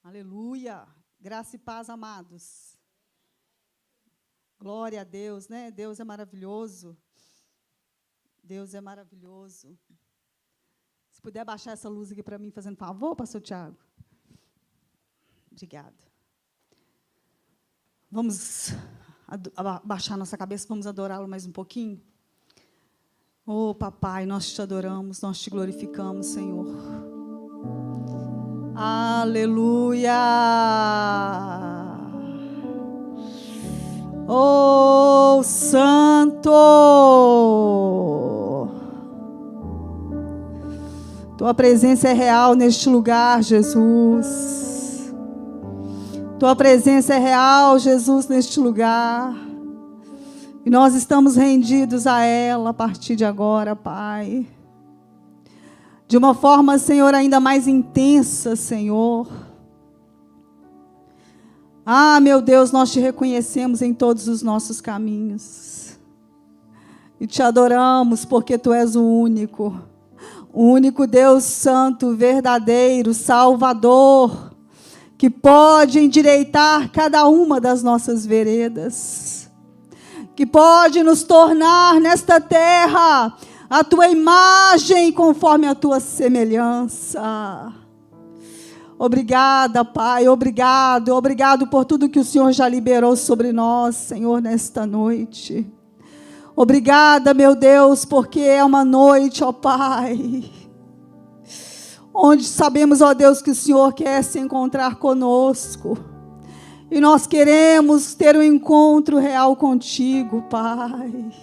Aleluia. Graça e paz, amados. Glória a Deus, né? Deus é maravilhoso. Deus é maravilhoso. Se puder baixar essa luz aqui para mim, fazendo favor, pastor Tiago. Obrigada. Vamos abaixar nossa cabeça, vamos adorá-lo mais um pouquinho. Oh, papai, nós te adoramos, nós te glorificamos, Senhor. Aleluia. Oh, Santo. Tua presença é real neste lugar, Jesus. Tua presença é real, Jesus, neste lugar. E nós estamos rendidos a ela a partir de agora, Pai. De uma forma, Senhor, ainda mais intensa, Senhor. Ah, meu Deus, nós te reconhecemos em todos os nossos caminhos. E te adoramos porque tu és o único Deus santo, verdadeiro, Salvador, que pode endireitar cada uma das nossas veredas, que pode nos tornar nesta terra a tua imagem conforme a tua semelhança. Obrigada, Pai, obrigado por tudo que o Senhor já liberou sobre nós, Senhor, nesta noite. Obrigada, meu Deus, porque é uma noite, ó Pai, onde sabemos, ó Deus, que o Senhor quer se encontrar conosco. E nós queremos ter um encontro real contigo, Pai.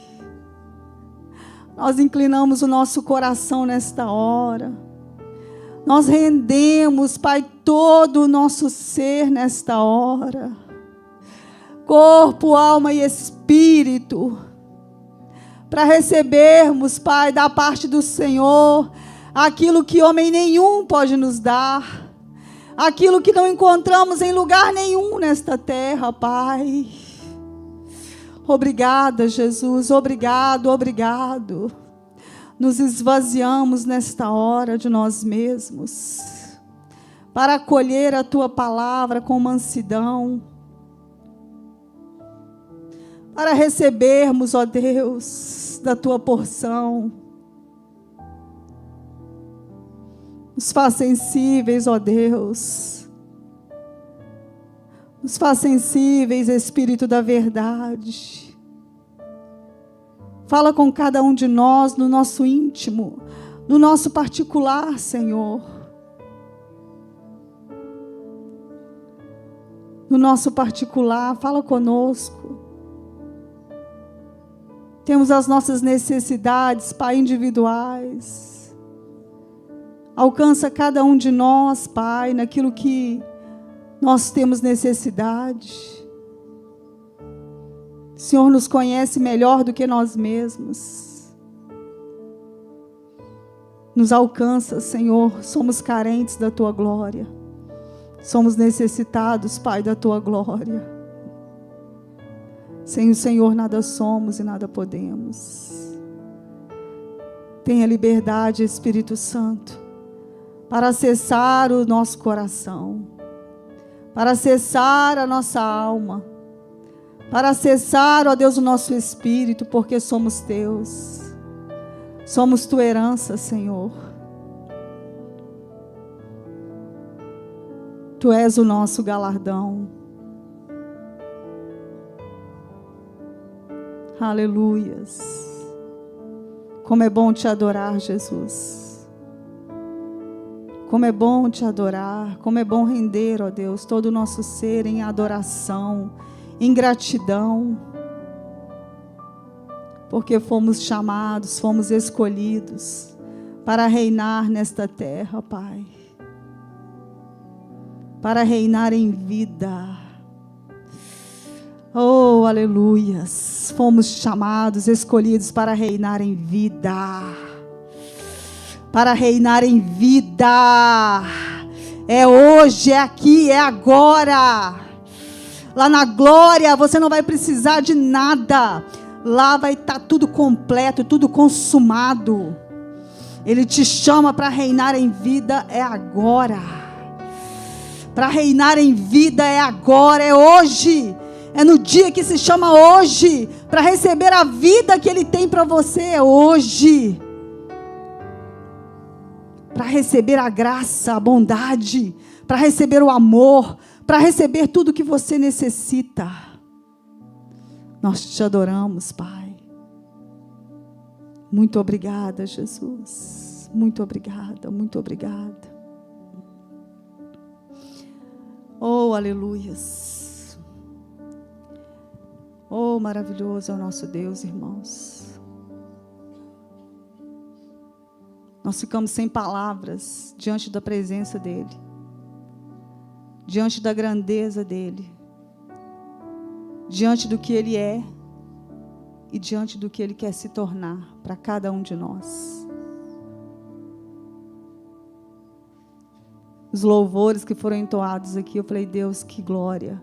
Nós inclinamos o nosso coração nesta hora. Nós rendemos, Pai, todo o nosso ser nesta hora. Corpo, alma e espírito. Para recebermos, Pai, da parte do Senhor, aquilo que homem nenhum pode nos dar. Aquilo que não encontramos em lugar nenhum nesta terra, Pai. Obrigada, Jesus, obrigado. Nos esvaziamos nesta hora de nós mesmos, para acolher a Tua palavra com mansidão, para recebermos, ó Deus, da Tua porção. Nos faz sensíveis, ó Deus. Nos faz sensíveis, Espírito da verdade. Fala com cada um de nós no nosso íntimo, no nosso particular, Senhor. No nosso particular, fala conosco. Temos as nossas necessidades, Pai, individuais. Alcança cada um de nós, Pai, naquilo que nós temos necessidade. O Senhor nos conhece melhor do que nós mesmos. Nos alcança, Senhor. Somos carentes da Tua glória. Somos necessitados, Pai, da Tua glória. Sem o Senhor nada somos e nada podemos. Tenha liberdade, Espírito Santo, para acessar o nosso coração, para acessar a nossa alma, para acessar, ó Deus, o nosso espírito, porque somos Teus. Somos Tua herança, Senhor. Tu és o nosso galardão. Aleluias. Como é bom Te adorar, Jesus. Como é bom Te adorar, como é bom render, ó Deus, todo o nosso ser em adoração, em gratidão, porque fomos chamados, fomos escolhidos para reinar nesta terra, Pai, para reinar em vida. Oh, aleluias, fomos chamados, escolhidos para reinar em vida. Para reinar em vida. É hoje, é aqui, é agora. Lá na glória você não vai precisar de nada. Lá vai estar tudo completo, tudo consumado. Ele te chama para reinar em vida, é agora. para reinar em vida é agora, é hoje. É no dia que se chama hoje. Para receber a vida que Ele tem para você é hoje. Para receber a graça, a bondade, para receber o amor, para receber tudo que você necessita. Nós te adoramos, Pai. Muito obrigada, Jesus. Muito obrigada, muito obrigada. Oh, aleluias. Oh, maravilhoso é o nosso Deus, irmãos. Nós ficamos sem palavras diante da presença dEle, diante da grandeza dEle, diante do que Ele é e diante do que Ele quer se tornar para cada um de nós. Os louvores que foram entoados aqui, eu falei, Deus, que glória.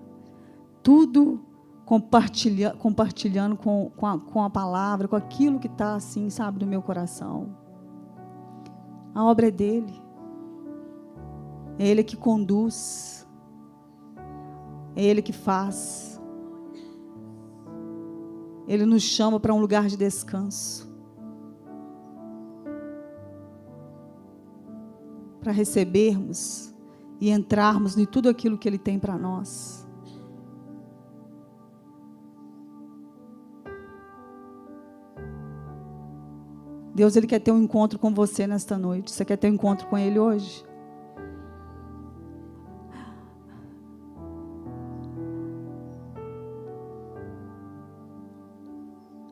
Tudo compartilhando com a palavra, com aquilo que está assim, sabe, no meu coração. A obra é dEle. É Ele que conduz. É Ele que faz. Ele nos chama para um lugar de descanso. Para recebermos e entrarmos em tudo aquilo que Ele tem para nós. Deus, Ele quer ter um encontro com você nesta noite. Você quer ter um encontro com Ele hoje?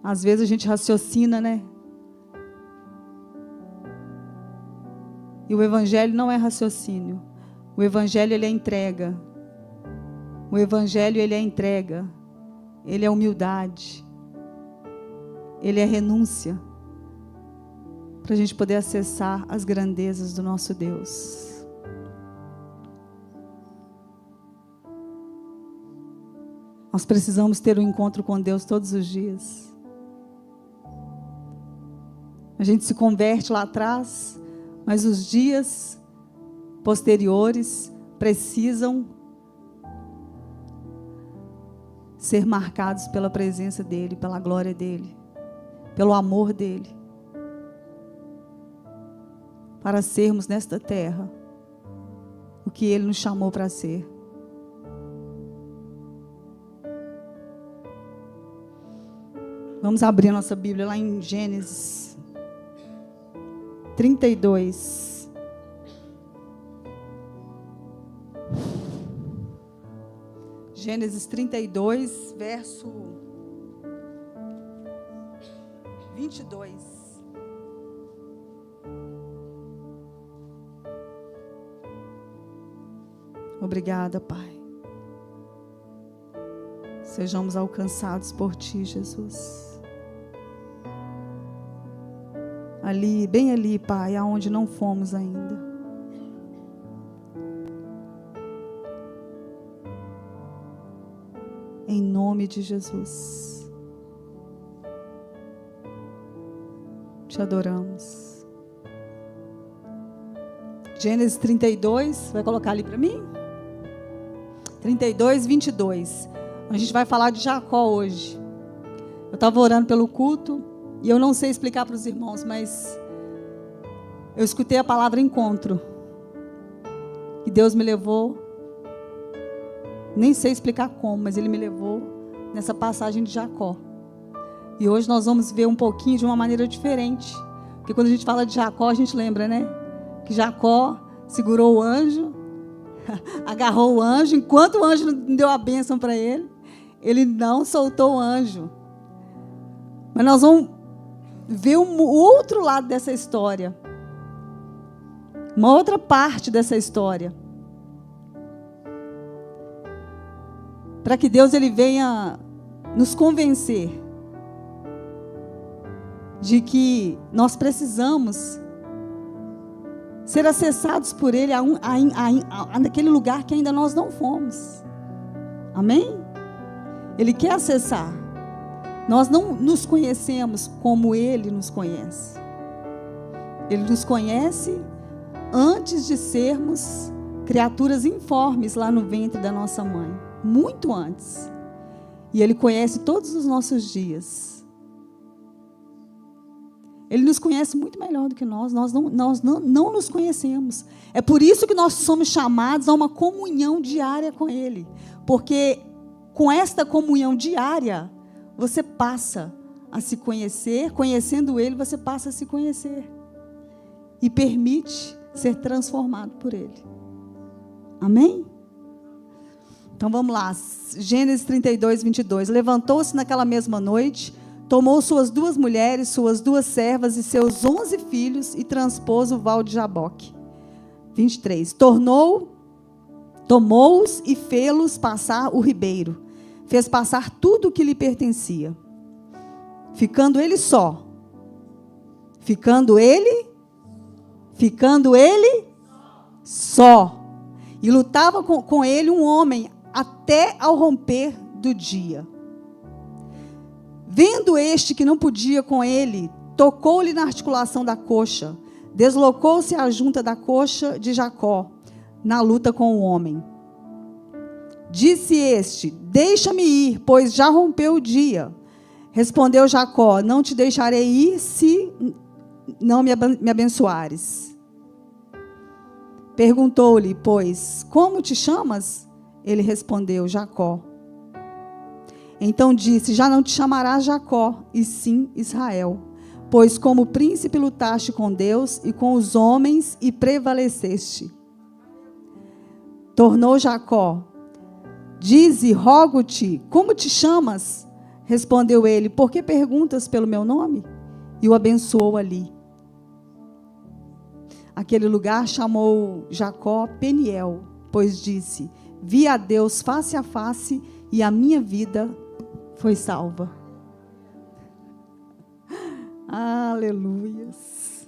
Às vezes a gente raciocina, né? E o Evangelho não é raciocínio. O Evangelho, ele é entrega. O Evangelho, ele é entrega. Ele é humildade. Ele é renúncia. Para a gente poder acessar as grandezas do nosso Deus. Nós precisamos ter um encontro com Deus todos os dias. A gente se converte lá atrás, mas os dias posteriores precisam ser marcados pela presença dEle, pela glória dEle, pelo amor dEle, para sermos nesta terra o que Ele nos chamou para ser. Vamos abrir a nossa Bíblia lá em Gênesis 32. Gênesis 32, verso 22. Obrigada, Pai. Sejamos alcançados por Ti, Jesus. Ali, bem ali, Pai, aonde não fomos ainda. Em nome de Jesus. Te adoramos. Gênesis 32, vai colocar ali para mim? 32, 22. A gente vai falar de Jacó hoje. Eu estava orando pelo culto. E eu não sei explicar para os irmãos, mas eu escutei a palavra encontro. E Deus me levou, nem sei explicar como, mas Ele me levou nessa passagem de Jacó. E hoje nós vamos ver um pouquinho de uma maneira diferente. Porque quando a gente fala de Jacó, a gente lembra, né? Que Jacó segurou o anjo, agarrou o anjo, enquanto o anjo não deu a bênção para ele, ele não soltou o anjo. Mas nós vamos ver o outro lado dessa história. Uma outra parte dessa história. Para que Deus ele venha nos convencer de que nós precisamos ser acessados por Ele naquele lugar que ainda nós não fomos. Amém? Ele quer acessar. Nós não nos conhecemos como Ele nos conhece. Ele nos conhece antes de sermos criaturas informes lá no ventre da nossa mãe, muito antes. E Ele conhece todos os nossos dias. Ele nos conhece muito melhor do que nós não nos conhecemos. É por isso que nós somos chamados a uma comunhão diária com Ele. Porque com esta comunhão diária, você passa a se conhecer, conhecendo Ele, você passa a se conhecer. E permite ser transformado por Ele. Amém? Então vamos lá, Gênesis 32, 22. Levantou-se naquela mesma noite, tomou suas 2 mulheres, suas 2 servas e seus 11 filhos e transpôs o val de Jaboque. 23. Tomou-os e fê-los passar o ribeiro. Fez passar tudo o que lhe pertencia. Ficando ele só. Ficando ele só. E lutava com ele um homem até ao romper do dia. Vendo este que não podia com ele, tocou-lhe na articulação da coxa, deslocou-se a junta da coxa de Jacó, na luta com o homem. Disse este: deixa-me ir, pois já rompeu o dia. Respondeu Jacó: não te deixarei ir se não me abençoares. Perguntou-lhe, pois, como te chamas? Ele respondeu: Jacó. Então disse: já não te chamarás Jacó, e sim Israel, pois como príncipe lutaste com Deus e com os homens e prevaleceste. Tornou Jacó: dize, rogo-te, como te chamas? Respondeu ele: por que perguntas pelo meu nome? E o abençoou ali. Aquele lugar chamou Jacó Peniel, pois disse: vi a Deus face a face e a minha vida foi salva. Aleluias.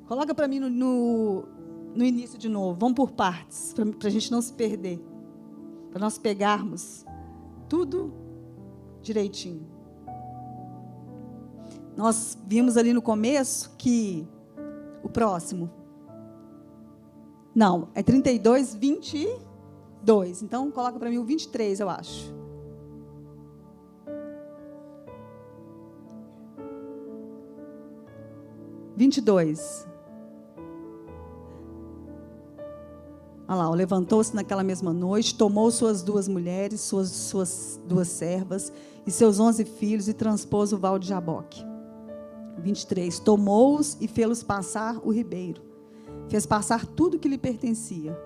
Coloca para mim no início de novo. Vamos por partes, para a gente não se perder. Para nós pegarmos tudo direitinho. Nós vimos ali no começo que o próximo. Não, é 32, 22. Então, coloca para mim o 23, eu acho. Olha lá, levantou-se naquela mesma noite, tomou suas 2 mulheres, suas 2 servas e seus 11 filhos e transpôs o val de Jaboque. 23. Tomou-os e fê-los passar o ribeiro. Fez passar tudo que lhe pertencia.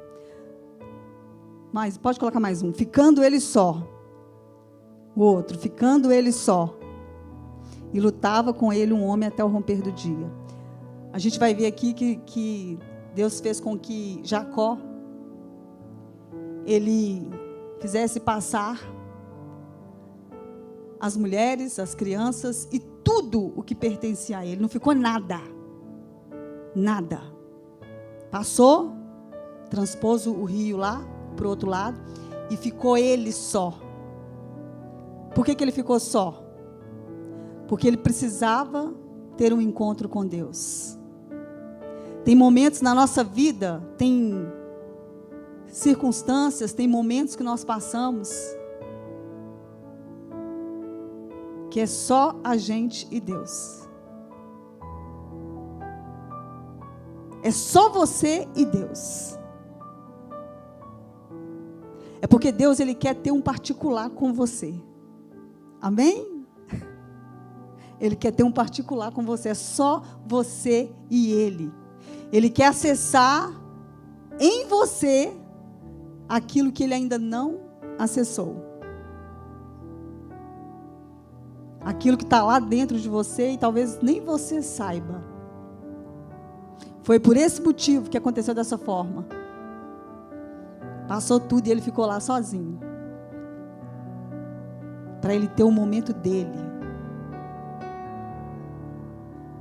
Mas pode colocar mais um. Ficando ele só. O outro. Ficando ele só. E lutava com ele um homem até o romper do dia. A gente vai ver aqui que Deus fez com que Jacó, ele fizesse passar as mulheres, as crianças e tudo o que pertencia a ele. Não ficou nada. Nada. Passou, transpôs o rio lá, para o outro lado, e ficou ele só. Por que ele ficou só? Porque ele precisava ter um encontro com Deus. Tem momentos na nossa vida, tem circunstâncias, tem momentos que nós passamos que é só a gente e Deus. É só você e Deus. É porque Deus, Ele quer ter um particular com você. Amém? Ele quer ter um particular com você. É só você e Ele. Ele quer acessar em você aquilo que Ele ainda não acessou. Aquilo que está lá dentro de você e talvez nem você saiba. Foi por esse motivo que aconteceu dessa forma. Passou tudo e ele ficou lá sozinho. Para ele ter o momento dele.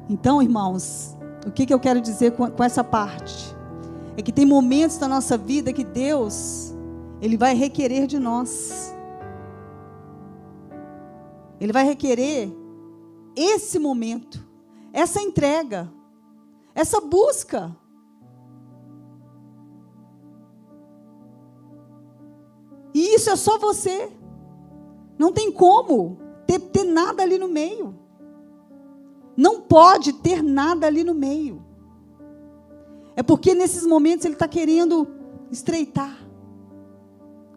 Então, irmãos, o que eu quero dizer com essa parte? É que tem momentos da nossa vida que Deus, Ele vai requerer de nós. Ele vai requerer esse momento, essa entrega, essa busca. E isso é só você. Não tem como ter nada ali no meio. Não pode ter nada ali no meio. É porque nesses momentos ele está querendo estreitar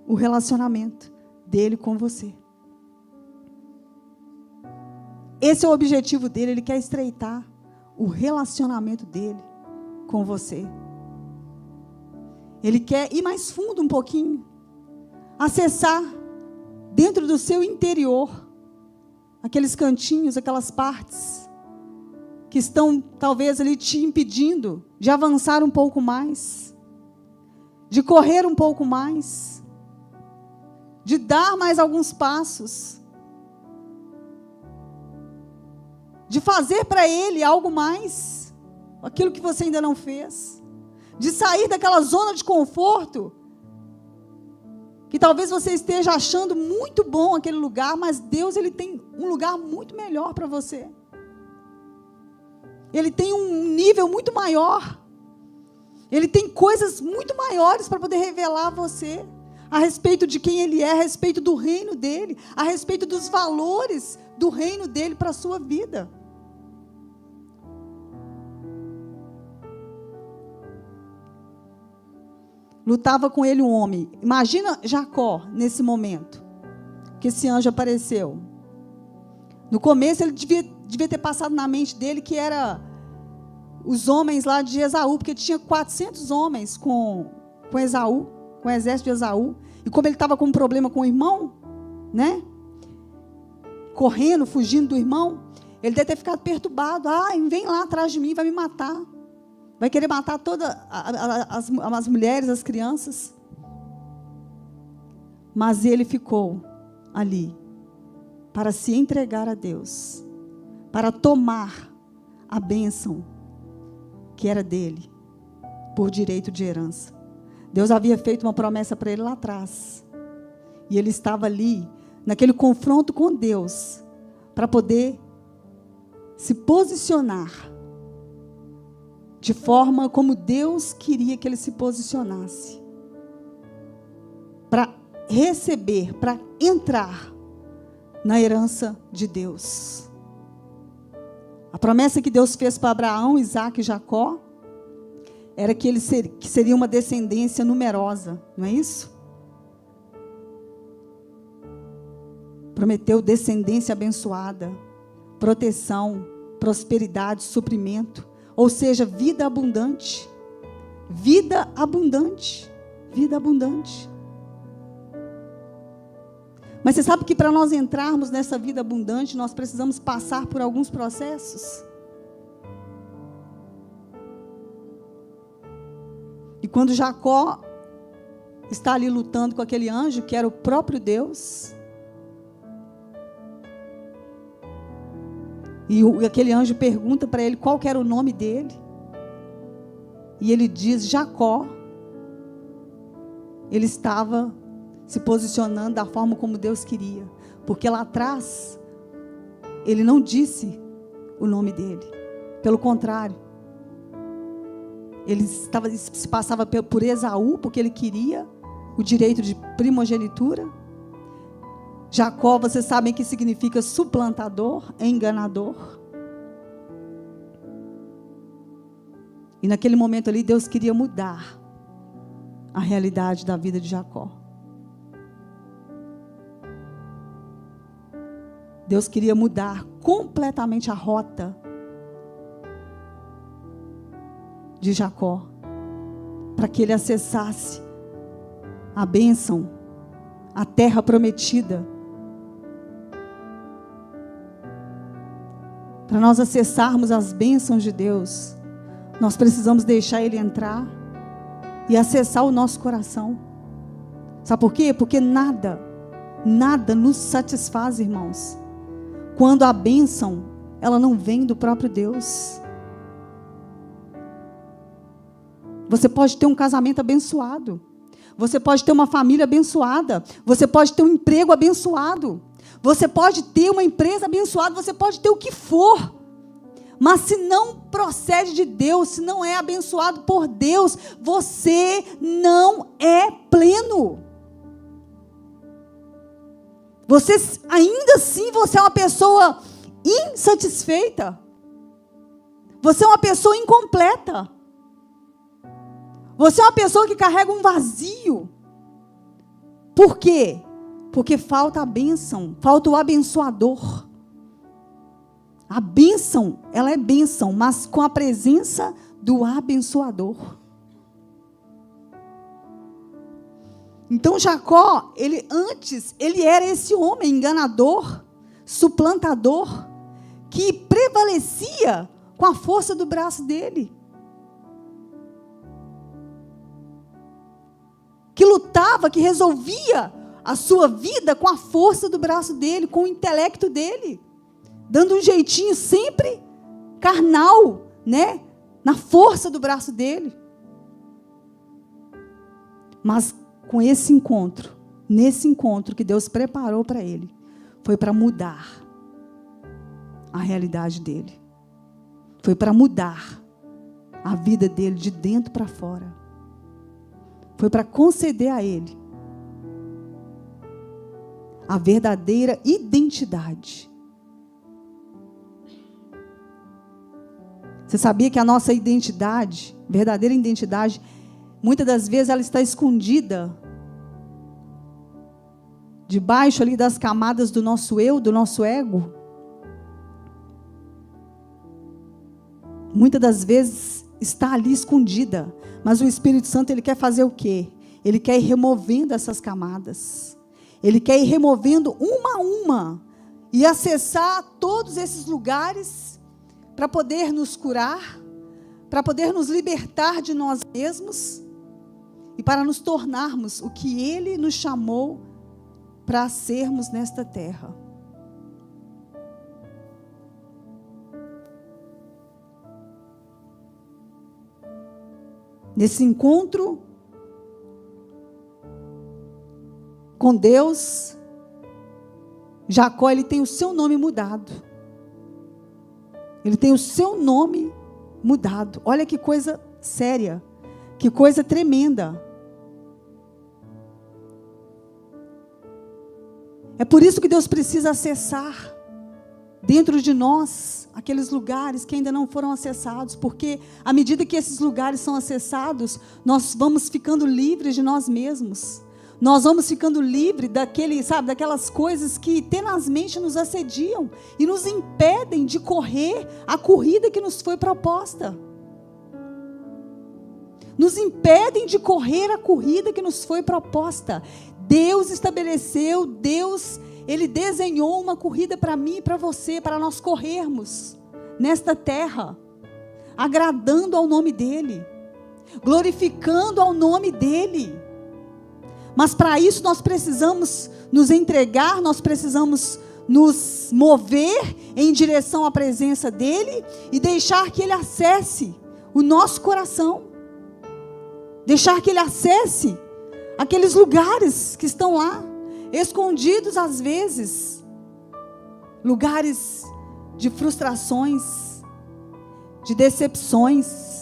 o relacionamento dele com você. Esse é o objetivo dele, ele quer estreitar o relacionamento dele com você. Ele quer ir mais fundo um pouquinho, acessar dentro do seu interior aqueles cantinhos, aquelas partes que estão talvez ali te impedindo de avançar um pouco mais, de correr um pouco mais, de dar mais alguns passos, de fazer para Ele algo mais, aquilo que você ainda não fez, de sair daquela zona de conforto, que talvez você esteja achando muito bom aquele lugar, mas Deus, Ele tem um lugar muito melhor para você. Ele tem um nível muito maior. Ele tem coisas muito maiores para poder revelar a você, a respeito de quem Ele é, a respeito do reino dEle, a respeito dos valores do reino dEle para a sua vida. Lutava com ele um homem. Imagina Jacó nesse momento que esse anjo apareceu. No começo ele devia ter passado na mente dele que era os homens lá de Esaú, porque tinha 400 homens com Esaú, com o exército de Esaú. E como ele estava com um problema com o irmão, né? Correndo, fugindo do irmão, ele deve ter ficado perturbado. Vem lá atrás de mim, vai me matar. Vai querer matar todas as mulheres, as crianças. Mas ele ficou ali para se entregar a Deus, para tomar a bênção que era dele, por direito de herança. Deus havia feito uma promessa para ele lá atrás. E ele estava ali, naquele confronto com Deus, para poder se posicionar de forma como Deus queria que ele se posicionasse, para receber, para entrar na herança de Deus. A promessa que Deus fez para Abraão, Isaque e Jacó era que seria uma descendência numerosa, não é isso? Prometeu descendência abençoada, proteção, prosperidade, suprimento. Ou seja, vida abundante. Vida abundante. Vida abundante. Mas você sabe que para nós entrarmos nessa vida abundante, nós precisamos passar por alguns processos. E quando Jacó está ali lutando com aquele anjo, que era o próprio Deus, e aquele anjo pergunta para ele qual que era o nome dele. E ele diz Jacó. Ele estava se posicionando da forma como Deus queria. Porque lá atrás, ele não disse o nome dele. Pelo contrário. Ele se passava por Esaú, porque ele queria o direito de primogenitura. Jacó, vocês sabem que significa suplantador, enganador. E naquele momento ali, Deus queria mudar a realidade da vida de Jacó. Deus queria mudar completamente a rota de Jacó, para que ele acessasse a bênção, a terra prometida. Para nós acessarmos as bênçãos de Deus, nós precisamos deixar Ele entrar e acessar o nosso coração. Sabe por quê? Porque nada nos satisfaz, irmãos, quando a bênção, ela não vem do próprio Deus. Você pode ter um casamento abençoado, você pode ter uma família abençoada, você pode ter um emprego abençoado, você pode ter uma empresa abençoada, você pode ter o que for, Mas se não procede de Deus, se não é abençoado por Deus, você não é pleno. Você, ainda assim, você é uma pessoa insatisfeita. Você é uma pessoa incompleta. Você é uma pessoa que carrega um vazio. Por quê? Porque falta a bênção, falta o abençoador. A bênção, ela é bênção, mas com a presença do abençoador. Então Jacó, ele era esse homem enganador, suplantador, que prevalecia com a força do braço dele. Que lutava, que resolvia a sua vida com a força do braço dele, com o intelecto dele. Dando um jeitinho sempre carnal, né? Na força do braço dele. Mas com esse encontro, nesse encontro que Deus preparou para ele, foi para mudar a realidade dele. Foi para mudar a vida dele de dentro para fora. Foi para conceder a ele a verdadeira identidade. Você sabia que a nossa identidade, verdadeira identidade, muitas das vezes ela está escondida debaixo ali das camadas do nosso eu, do nosso ego? Muitas das vezes está ali escondida, mas o Espírito Santo, ele quer fazer o quê? Ele quer ir removendo essas camadas. Ele quer ir removendo uma a uma e acessar todos esses lugares para poder nos curar, para poder nos libertar de nós mesmos e para nos tornarmos o que Ele nos chamou para sermos nesta terra. Nesse encontro com Deus, Jacó, ele tem o seu nome mudado. Ele tem o seu nome mudado. Olha que coisa séria, que coisa tremenda. É por isso que Deus precisa acessar dentro de nós aqueles lugares que ainda não foram acessados, porque à medida que esses lugares são acessados, nós vamos ficando livres de nós mesmos. Nós vamos ficando livres daquelas coisas que tenazmente nos assediam e nos impedem de correr a corrida que nos foi proposta. Nos impedem de correr a corrida que nos foi proposta. Deus estabeleceu, Ele desenhou uma corrida para mim e para você, para nós corrermos nesta terra, agradando ao nome dEle, glorificando ao nome dEle. Mas para isso nós precisamos nos entregar, nós precisamos nos mover em direção à presença dEle e deixar que Ele acesse o nosso coração. Deixar que Ele acesse aqueles lugares que estão lá, escondidos às vezes. Lugares de frustrações, de decepções.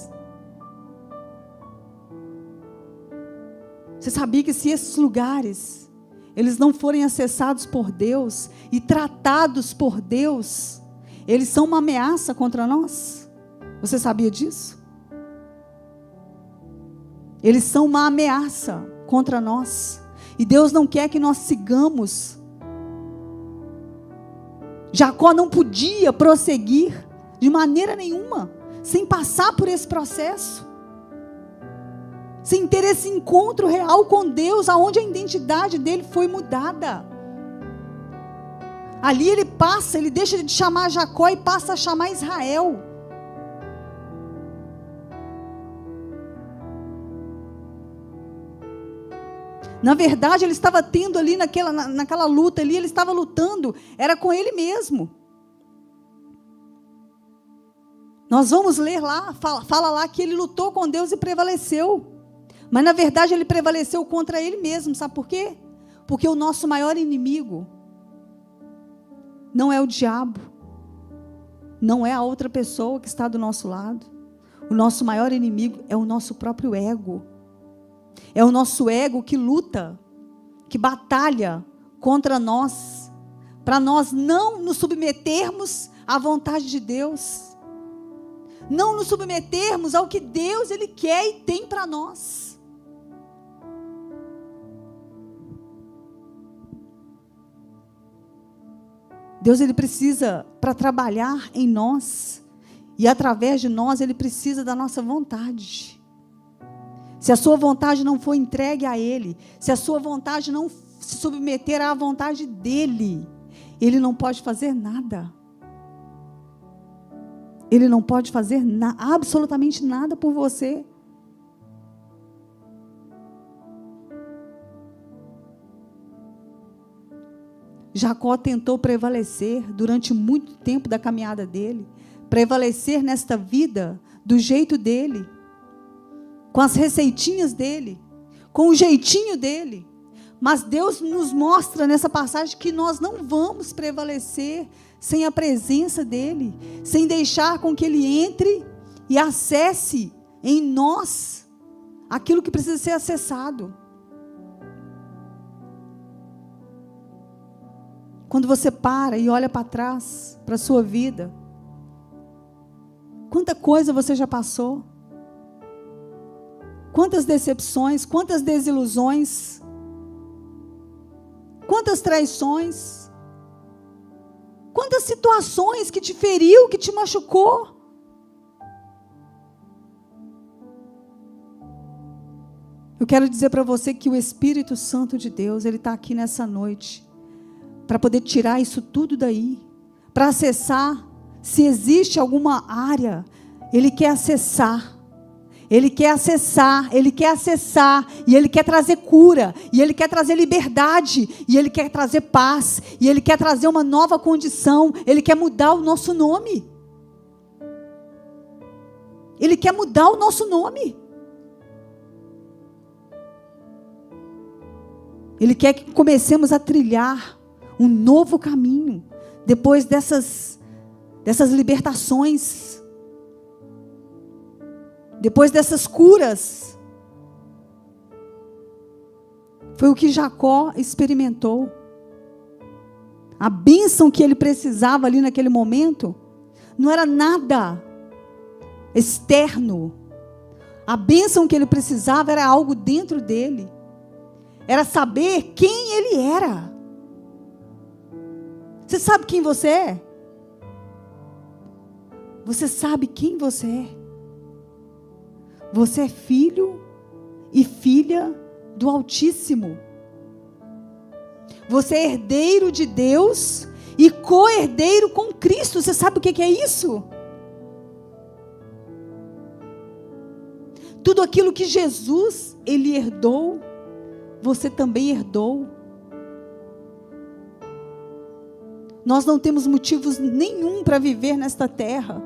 Você sabia que se esses lugares, eles não forem acessados por Deus e tratados por Deus, eles são uma ameaça contra nós? Você sabia disso? Eles são uma ameaça contra nós. E Deus não quer que nós sigamos. Jacó não podia prosseguir de maneira nenhuma, sem passar por esse processo. Sem ter esse encontro real com Deus, aonde a identidade dele foi mudada. Ali ele deixa de chamar Jacó e passa a chamar Israel. Na verdade, ele estava tendo ali naquela luta ali, ele estava lutando, era com ele mesmo. Nós vamos ler lá, fala lá que ele lutou com Deus e prevaleceu. Mas na verdade ele prevaleceu contra ele mesmo, sabe por quê? Porque o nosso maior inimigo não é o diabo, não é a outra pessoa que está do nosso lado. O nosso maior inimigo é o nosso próprio ego. É o nosso ego que luta, que batalha contra nós, para nós não nos submetermos à vontade de Deus, não nos submetermos ao que Deus Ele quer e tem para nós. Deus, Ele precisa, para trabalhar em nós, e através de nós, Ele precisa da nossa vontade. Se a sua vontade não for entregue a Ele, se a sua vontade não se submeter à vontade dEle, Ele não pode fazer nada. Ele não pode fazer absolutamente nada por você. Jacó tentou prevalecer durante muito tempo da caminhada dele, prevalecer nesta vida do jeito dele, com as receitinhas dele, com o jeitinho dele. Mas Deus nos mostra nessa passagem que nós não vamos prevalecer sem a presença dele, sem deixar com que ele entre e acesse em nós aquilo que precisa ser acessado. Quando você para e olha para trás, para a sua vida, quanta coisa você já passou, quantas decepções, quantas desilusões, quantas traições, quantas situações que te feriu, que te machucou. Eu quero dizer para você que o Espírito Santo de Deus, Ele está aqui nessa noite, para poder tirar isso tudo daí, para acessar, se existe alguma área, Ele quer acessar. Ele quer acessar, Ele quer acessar, e Ele quer trazer cura, e Ele quer trazer liberdade, e Ele quer trazer paz, e Ele quer trazer uma nova condição, Ele quer mudar o nosso nome. Ele quer mudar o nosso nome. Ele quer que comecemos a trilhar um novo caminho, depois dessas libertações, depois dessas curas. Foi o que Jacó experimentou. A bênção que ele precisava ali naquele momento, não era nada externo. A bênção que ele precisava era algo dentro dele. Era saber quem ele era. Você sabe quem você é? Você sabe quem você é? Você é filho e filha do Altíssimo. Você é herdeiro de Deus e co-herdeiro com Cristo. Você sabe o que é isso? Tudo aquilo que Jesus, Ele herdou, você também herdou. Nós não temos motivos nenhum para viver nesta terra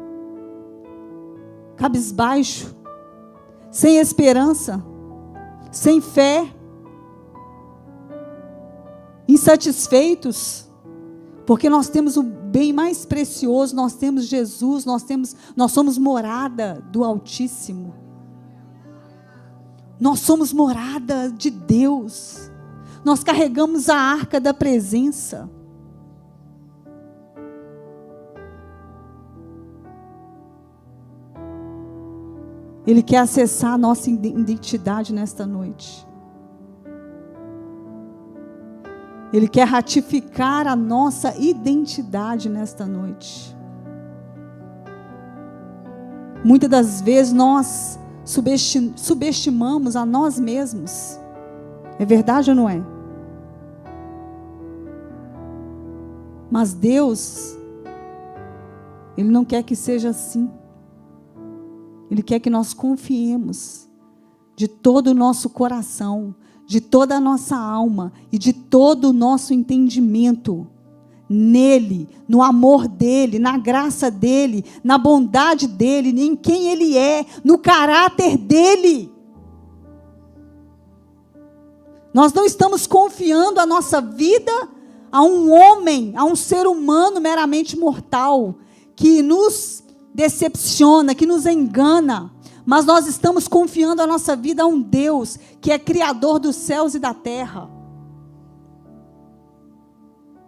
cabisbaixo, sem esperança, sem fé, insatisfeitos, porque nós temos o bem mais precioso, nós temos Jesus, nós somos morada do Altíssimo. Nós somos morada de Deus. Nós carregamos a arca da presença. Ele quer acessar a nossa identidade nesta noite. Ele quer ratificar a nossa identidade nesta noite. Muitas das vezes nós subestimamos a nós mesmos. É verdade ou não é? Mas Deus, Ele não quer que seja assim. Ele quer que nós confiemos de todo o nosso coração, de toda a nossa alma e de todo o nosso entendimento nele, no amor dele, na graça dele, na bondade dele, em quem ele é, no caráter dele. Nós não estamos confiando a nossa vida a um homem, a um ser humano meramente mortal, que nos decepciona, que nos engana, mas nós estamos confiando a nossa vida a um Deus que é criador dos céus e da terra,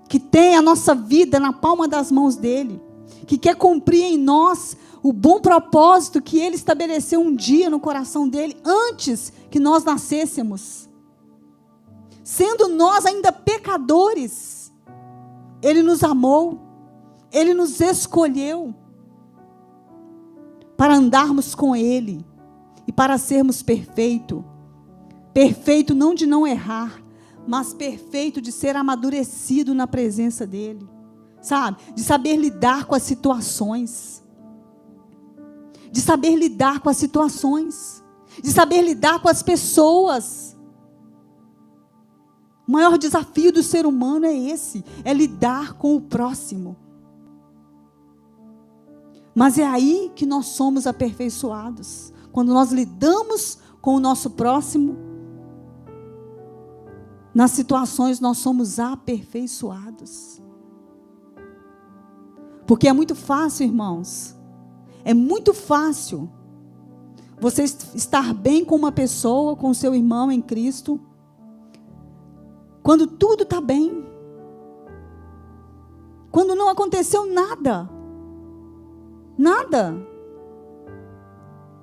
que tem a nossa vida na palma das mãos dele, que quer cumprir em nós o bom propósito que ele estabeleceu um dia no coração dele, antes que nós nascêssemos. Sendo nós ainda pecadores, ele nos amou, ele nos escolheu para andarmos com ele e para sermos perfeitos. Perfeito não de não errar, mas perfeito de ser amadurecido na presença dele. Sabe? De saber lidar com as situações. De saber lidar com as situações. De saber lidar com as pessoas. O maior desafio do ser humano é esse. É lidar com o próximo. Mas é aí que nós somos aperfeiçoados. Quando nós lidamos com o nosso próximo, nas situações nós somos aperfeiçoados. Porque é muito fácil, irmãos. É muito fácil você estar bem com uma pessoa, com o seu irmão em Cristo, quando tudo está bem. Quando não aconteceu nada. Nada.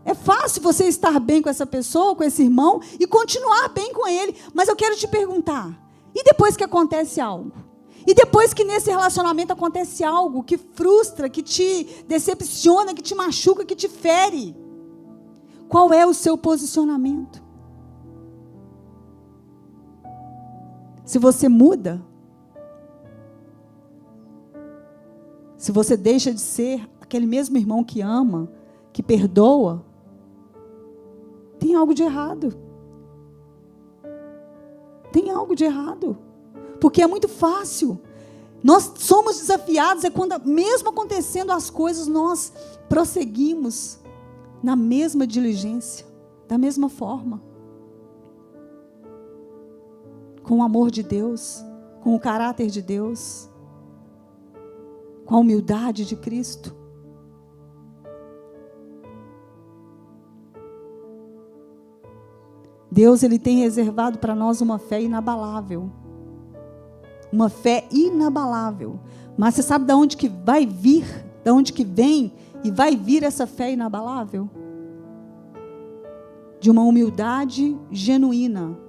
É fácil você estar bem com essa pessoa, com esse irmão, e continuar bem com ele. Mas eu quero te perguntar, e depois que acontece algo? E depois que nesse relacionamento acontece algo que frustra, que te decepciona, que te machuca, que te fere? Qual é o seu posicionamento? Se você muda, se você deixa de ser aquele mesmo irmão que ama, que perdoa, tem algo de errado. Tem algo de errado. Porque é muito fácil. Nós somos desafiados, é quando, mesmo acontecendo as coisas, nós prosseguimos na mesma diligência, da mesma forma. Com o amor de Deus, com o caráter de Deus, com a humildade de Cristo. Deus, Ele tem reservado para nós uma fé inabalável. Uma fé inabalável. Mas você sabe de onde que vai vir? De onde que vem e vai vir essa fé inabalável? De uma humildade genuína,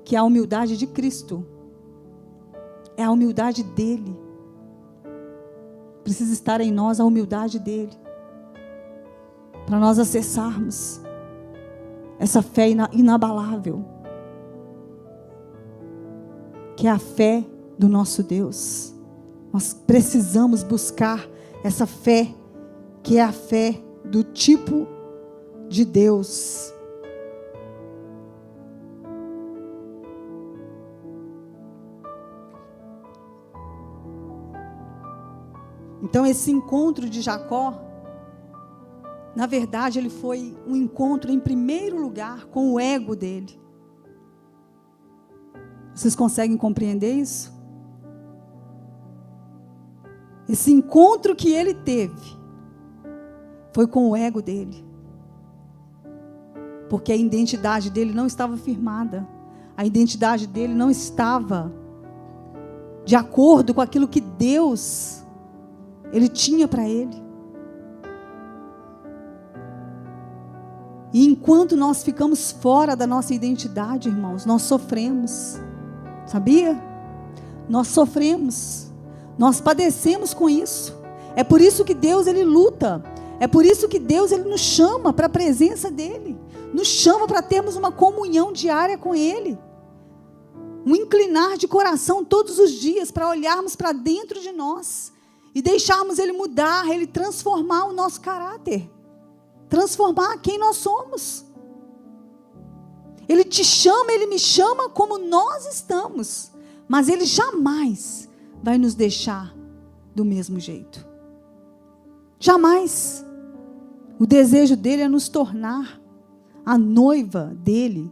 que é a humildade de Cristo. É a humildade dEle. Precisa estar em nós a humildade dEle, para nós acessarmos essa fé inabalável, que é a fé do nosso Deus. Nós precisamos buscar essa fé, que é a fé do tipo de Deus. Então esse encontro de Jacó, na verdade ele foi um encontro em primeiro lugar com o ego dele. Vocês conseguem compreender isso? Esse encontro que ele teve foi com o ego dele. Porque a identidade dele não estava firmada. A identidade dele não estava de acordo com aquilo que Deus Ele tinha para ele. E enquanto nós ficamos fora da nossa identidade, irmãos, nós sofremos. Sabia? Nós sofremos. Nós padecemos com isso. É por isso que Deus, Ele luta. É por isso que Deus, Ele nos chama para a presença dEle. Nos chama para termos uma comunhão diária com Ele. Um inclinar de coração todos os dias, para olharmos para dentro de nós. E deixarmos Ele mudar, Ele transformar o nosso caráter. Transformar quem nós somos. Ele te chama, Ele me chama como nós estamos. Mas Ele jamais vai nos deixar do mesmo jeito. Jamais. O desejo dEle é nos tornar a noiva dEle,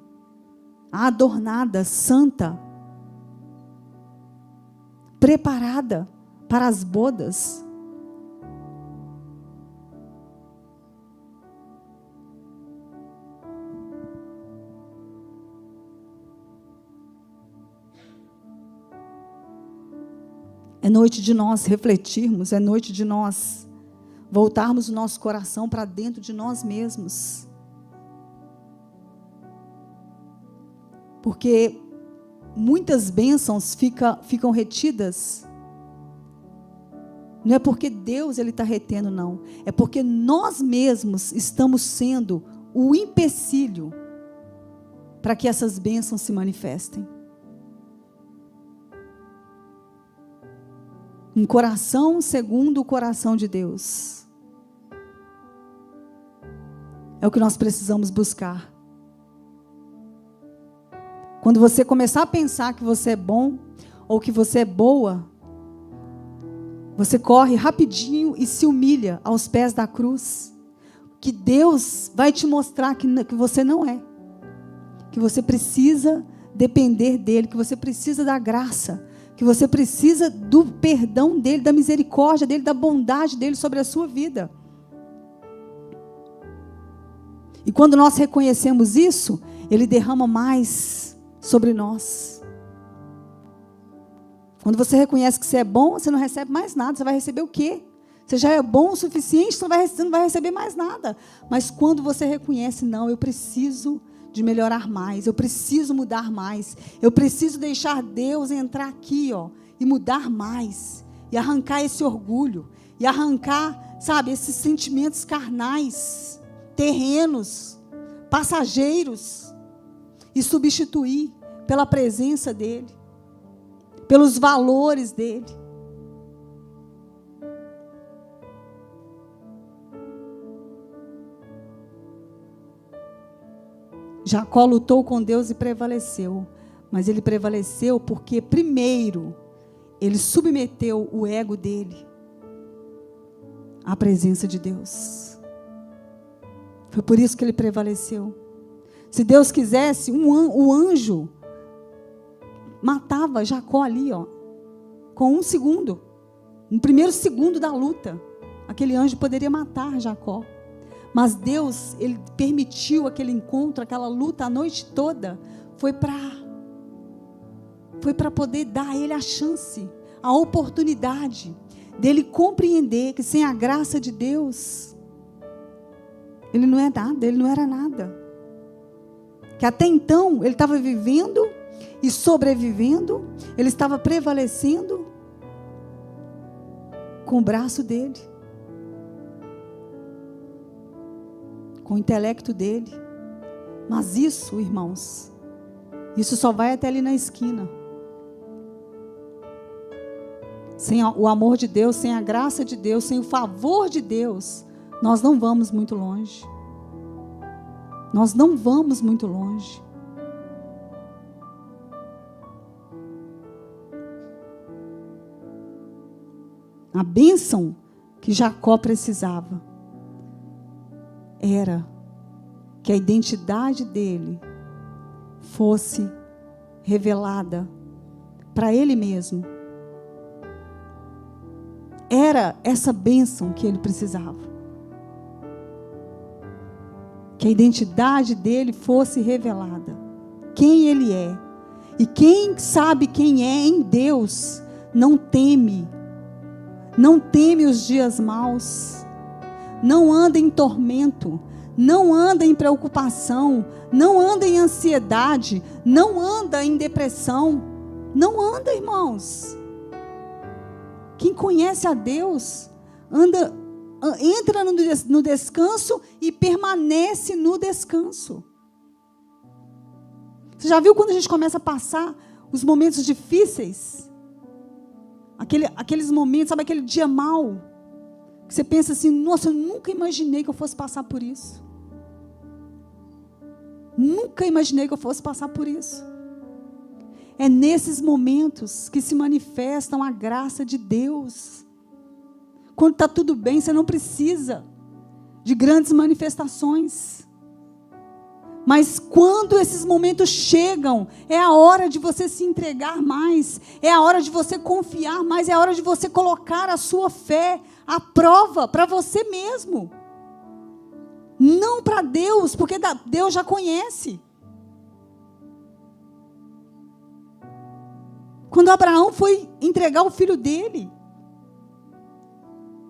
a adornada, santa, preparada para as bodas. É noite de nós refletirmos, é noite de nós voltarmos o nosso coração para dentro de nós mesmos. Porque muitas bênçãos ficam retidas. Não é porque Deus está retendo, não. É porque nós mesmos estamos sendo o empecilho para que essas bênçãos se manifestem. Um coração segundo o coração de Deus. É o que nós precisamos buscar. Quando você começar a pensar que você é bom ou que você é boa, você corre rapidinho e se humilha aos pés da cruz. Que Deus vai te mostrar que você não é. Que você precisa depender dEle, que você precisa da graça, que você precisa do perdão dEle, da misericórdia dEle, da bondade dEle sobre a sua vida. E quando nós reconhecemos isso, Ele derrama mais sobre nós. Quando você reconhece que você é bom, você não recebe mais nada. Você vai receber o quê? Você já é bom o suficiente, você não vai receber mais nada. Mas quando você reconhece, não, eu preciso de melhorar mais, eu preciso mudar mais, eu preciso deixar Deus entrar aqui, e mudar mais, e arrancar esse orgulho, e arrancar, sabe, esses sentimentos carnais, terrenos, passageiros, e substituir pela presença dEle, pelos valores dEle. Jacó lutou com Deus e prevaleceu. Mas ele prevaleceu porque, primeiro, ele submeteu o ego dele à presença de Deus. Foi por isso que ele prevaleceu. Se Deus quisesse, o anjo matava Jacó ali, com 1 segundo. No primeiro segundo da luta, aquele anjo poderia matar Jacó. Mas Deus, Ele permitiu aquele encontro, aquela luta a noite toda, foi para poder dar a ele a chance, a oportunidade dele compreender que sem a graça de Deus, ele não é nada, ele não era nada. Que até então, ele estava vivendo e sobrevivendo, ele estava prevalecendo com o braço dele, com o intelecto dele. Mas isso, irmãos, isso só vai até ali na esquina. Sem o amor de Deus, sem a graça de Deus, sem o favor de Deus, nós não vamos muito longe. Nós não vamos muito longe. A bênção que Jacó precisava era que a identidade dele fosse revelada para ele mesmo. Era essa bênção que ele precisava. Que a identidade dele fosse revelada. Quem ele é. E quem sabe quem é em Deus, não teme. Não teme os dias maus. Não anda em tormento, não anda em preocupação, não anda em ansiedade, não anda em depressão, não anda, irmãos. Quem conhece a Deus, entra no descanso e permanece no descanso. Você já viu quando a gente começa a passar os momentos difíceis? Aqueles momentos, sabe, aquele dia mau? Que você pensa assim, nossa, eu nunca imaginei que eu fosse passar por isso. Nunca imaginei que eu fosse passar por isso. É nesses momentos que se manifestam a graça de Deus. Quando está tudo bem, você não precisa de grandes manifestações. Mas quando esses momentos chegam, é a hora de você se entregar mais, é a hora de você confiar mais, é a hora de você colocar a sua fé à prova para você mesmo. Não para Deus, porque Deus já conhece. Quando Abraão foi entregar o filho dele,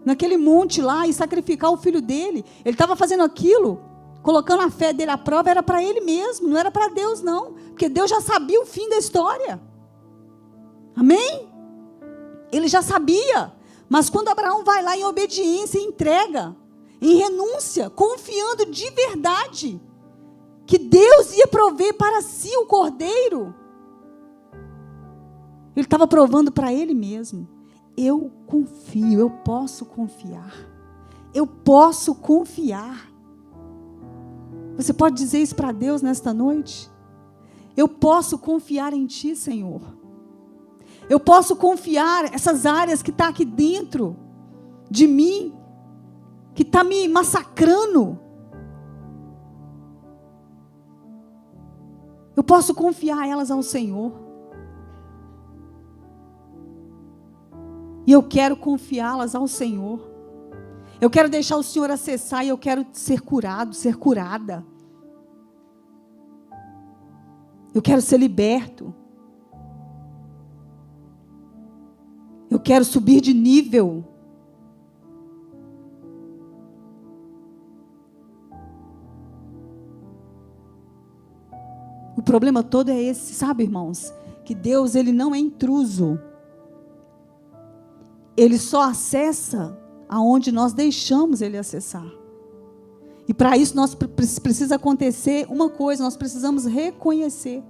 naquele monte lá, e sacrificar o filho dele, ele estava fazendo aquilo, colocando a fé dele à prova, era para ele mesmo, não era para Deus não, porque Deus já sabia o fim da história. Amém? Ele já sabia, mas quando Abraão vai lá em obediência, entrega, em renúncia, confiando de verdade, que Deus ia prover para si o cordeiro, ele estava provando para ele mesmo. Eu confio, eu posso confiar. Eu posso confiar. Você pode dizer isso para Deus nesta noite? Eu posso confiar em Ti, Senhor. Eu posso confiar essas áreas que estão aqui dentro de mim, que está me massacrando. Eu posso confiar elas ao Senhor. E eu quero confiá-las ao Senhor. Eu quero deixar o Senhor acessar e eu quero ser curado, ser curada. Eu quero ser liberto. Eu quero subir de nível. O problema todo é esse, sabe, irmãos? Que Deus, Ele não é intruso. Ele só acessa aonde nós deixamos Ele acessar. E para isso precisa acontecer uma coisa, nós precisamos reconhecer.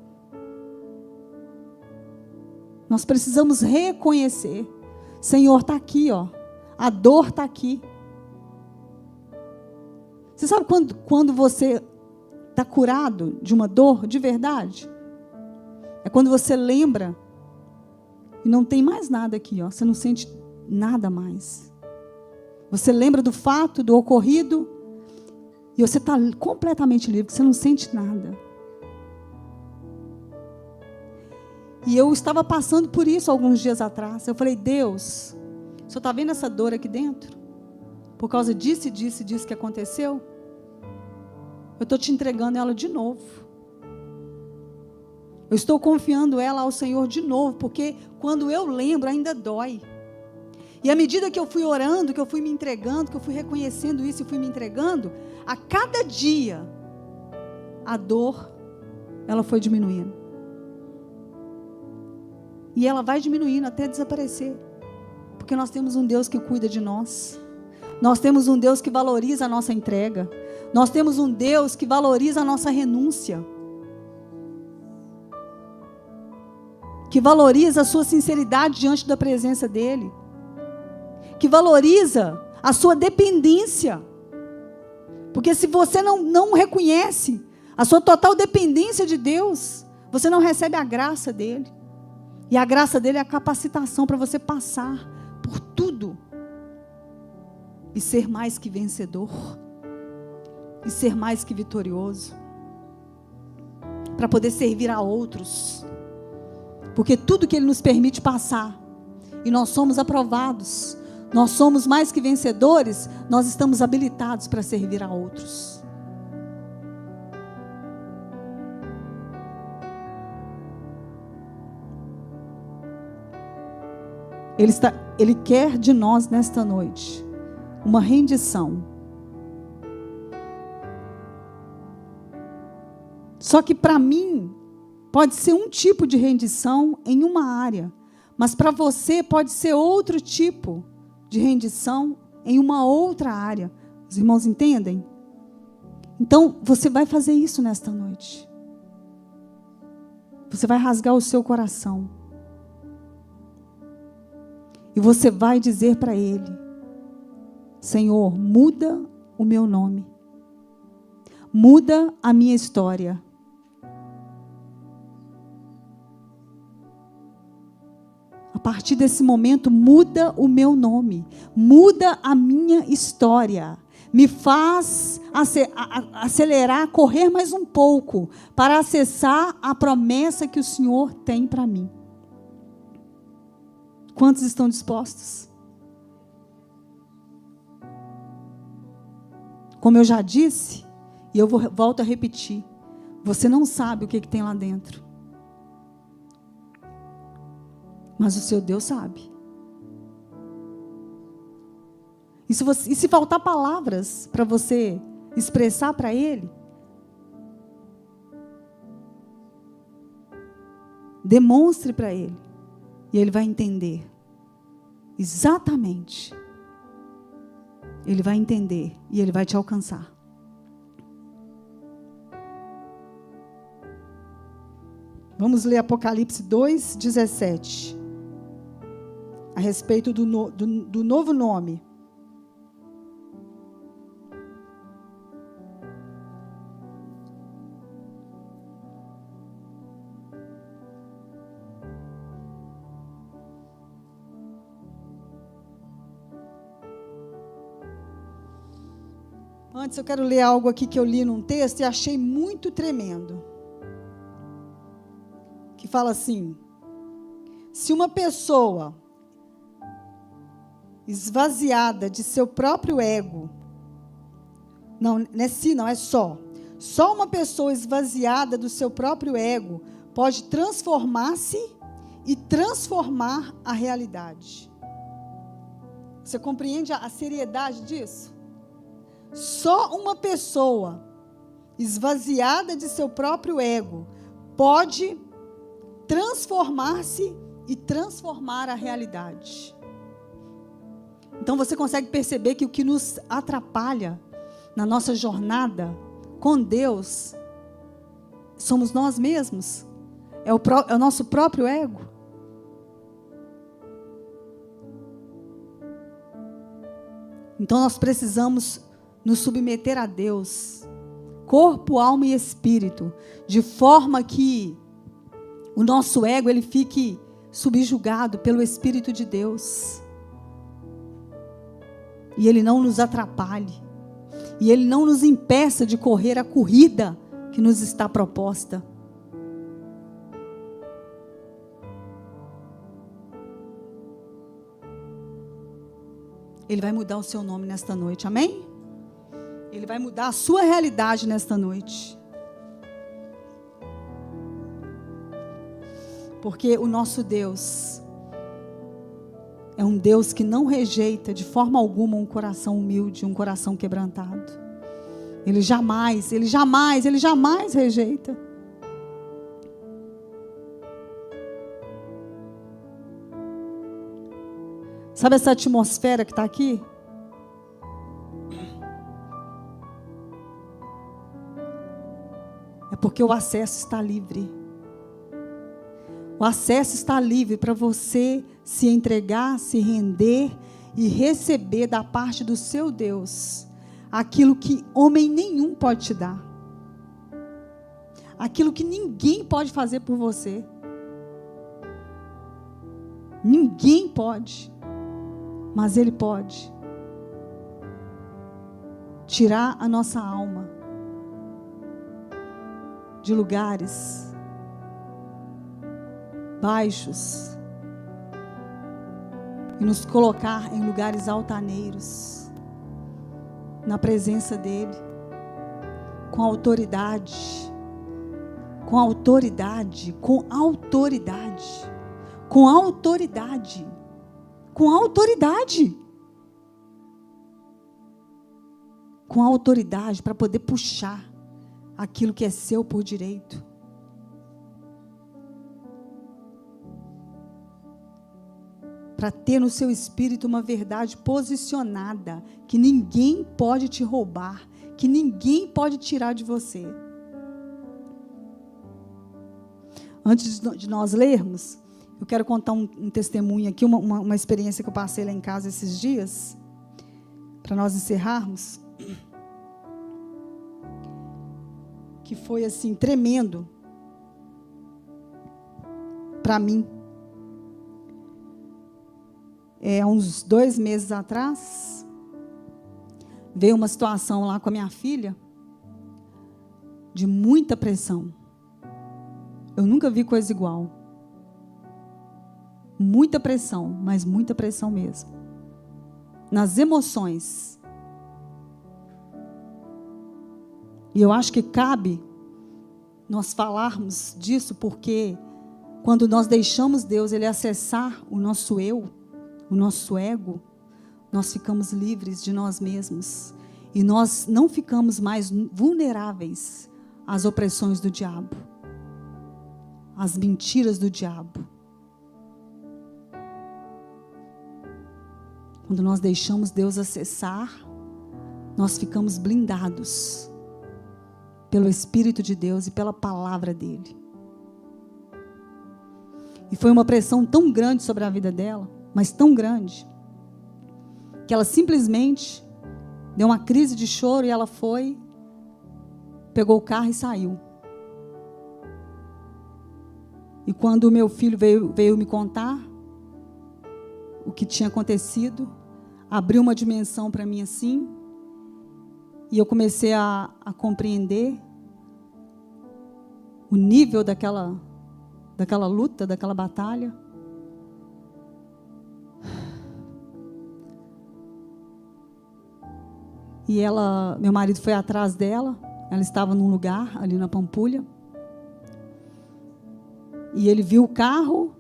Nós precisamos reconhecer. Senhor, está aqui, ó. A dor está aqui. Você sabe quando você está curado de uma dor de verdade? É quando você lembra e não tem mais nada aqui, ó. Você não sente nada mais. Você lembra do fato, do ocorrido, e você está completamente livre, você não sente nada. E eu estava passando por isso alguns dias atrás. Eu falei, Deus, o Senhor está vendo essa dor aqui dentro? Por causa disso que aconteceu? Eu estou te entregando ela de novo. Eu estou confiando ela ao Senhor de novo, porque quando eu lembro ainda dói. E à medida que eu fui orando, que eu fui me entregando, que eu fui reconhecendo isso e fui me entregando, a cada dia, a dor, ela foi diminuindo. E ela vai diminuindo até desaparecer. Porque nós temos um Deus que cuida de nós. Nós temos um Deus que valoriza a nossa entrega. Nós temos um Deus que valoriza a nossa renúncia. Que valoriza a sua sinceridade diante da presença dEle. Que valoriza a sua dependência. Porque se você não reconhece a sua total dependência de Deus, você não recebe a graça dEle. E a graça dEle é a capacitação para você passar por tudo. E ser mais que vencedor. E ser mais que vitorioso. Para poder servir a outros. Porque tudo que Ele nos permite passar, e nós somos aprovados, nós somos mais que vencedores, nós estamos habilitados para servir a outros. Ele quer de nós nesta noite uma rendição. Só que para mim pode ser um tipo de rendição em uma área, mas para você pode ser outro tipo de rendição em uma outra área. Os irmãos entendem? Então, você vai fazer isso nesta noite. Você vai rasgar o seu coração. E você vai dizer para Ele: Senhor, muda o meu nome. Muda a minha história. A partir desse momento, muda o meu nome. Muda a minha história. Me faz acelerar, correr mais um pouco, para acessar a promessa que o Senhor tem para mim. Quantos estão dispostos? Como eu já disse, e eu volto a repetir, você não sabe o que tem lá dentro. Mas o seu Deus sabe. E se faltar palavras para você expressar para Ele, demonstre para Ele. E Ele vai entender. Exatamente. Ele vai entender e Ele vai te alcançar. Vamos ler Apocalipse 2:17. A respeito do novo nome. Antes eu quero ler algo aqui que eu li num texto e achei muito tremendo. Que fala assim: se uma pessoa esvaziada de seu próprio ego, não é só uma pessoa esvaziada do seu próprio ego pode transformar-se e transformar a realidade. Você compreende a seriedade disso? Só uma pessoa esvaziada de seu próprio ego pode transformar-se e transformar a realidade. Então você consegue perceber que o que nos atrapalha na nossa jornada com Deus somos nós mesmos. É o nosso próprio ego. Então nós precisamos nos submeter a Deus, corpo, alma e espírito, de forma que o nosso ego ele fique subjugado pelo Espírito de Deus. E ele não nos atrapalhe. E ele não nos impeça de correr a corrida que nos está proposta. Ele vai mudar o seu nome nesta noite, amém? Ele vai mudar a sua realidade nesta noite. Porque o nosso Deus é um Deus que não rejeita de forma alguma um coração humilde, um coração quebrantado. Ele jamais rejeita. Sabe essa atmosfera que está aqui? É porque o acesso está livre. O acesso está livre para você se entregar, se render e receber da parte do seu Deus aquilo que homem nenhum pode te dar. Aquilo que ninguém pode fazer por você. Ninguém pode. Mas Ele pode tirar a nossa alma de lugares baixos e nos colocar em lugares altaneiros, na presença dEle, com autoridade, com autoridade, com autoridade, com autoridade, com autoridade, com autoridade para poder puxar aquilo que é seu por direito. Para ter no seu espírito uma verdade posicionada, que ninguém pode te roubar, que ninguém pode tirar de você. Antes de nós lermos, eu quero contar um testemunho aqui, uma experiência que eu passei lá em casa esses dias, para nós encerrarmos, que foi assim, tremendo para mim. Há uns 2 meses atrás, veio uma situação lá com a minha filha, de muita pressão. Eu nunca vi coisa igual. Muita pressão, mas muita pressão mesmo. Nas emoções. E eu acho que cabe nós falarmos disso, porque quando nós deixamos Deus, Ele acessar o nosso eu, o nosso ego, nós ficamos livres de nós mesmos. E nós não ficamos mais vulneráveis às opressões do diabo, às mentiras do diabo. Quando nós deixamos Deus acessar, nós ficamos blindados pelo Espírito de Deus e pela palavra dEle. E foi uma pressão tão grande sobre a vida dela, mas tão grande, que ela simplesmente deu uma crise de choro e ela foi, pegou o carro e saiu. E quando o meu filho veio me contar o que tinha acontecido, abriu uma dimensão para mim assim, e eu comecei a compreender o nível daquela luta, daquela batalha. E meu marido foi atrás dela, ela estava num lugar ali na Pampulha, e ele viu o carro,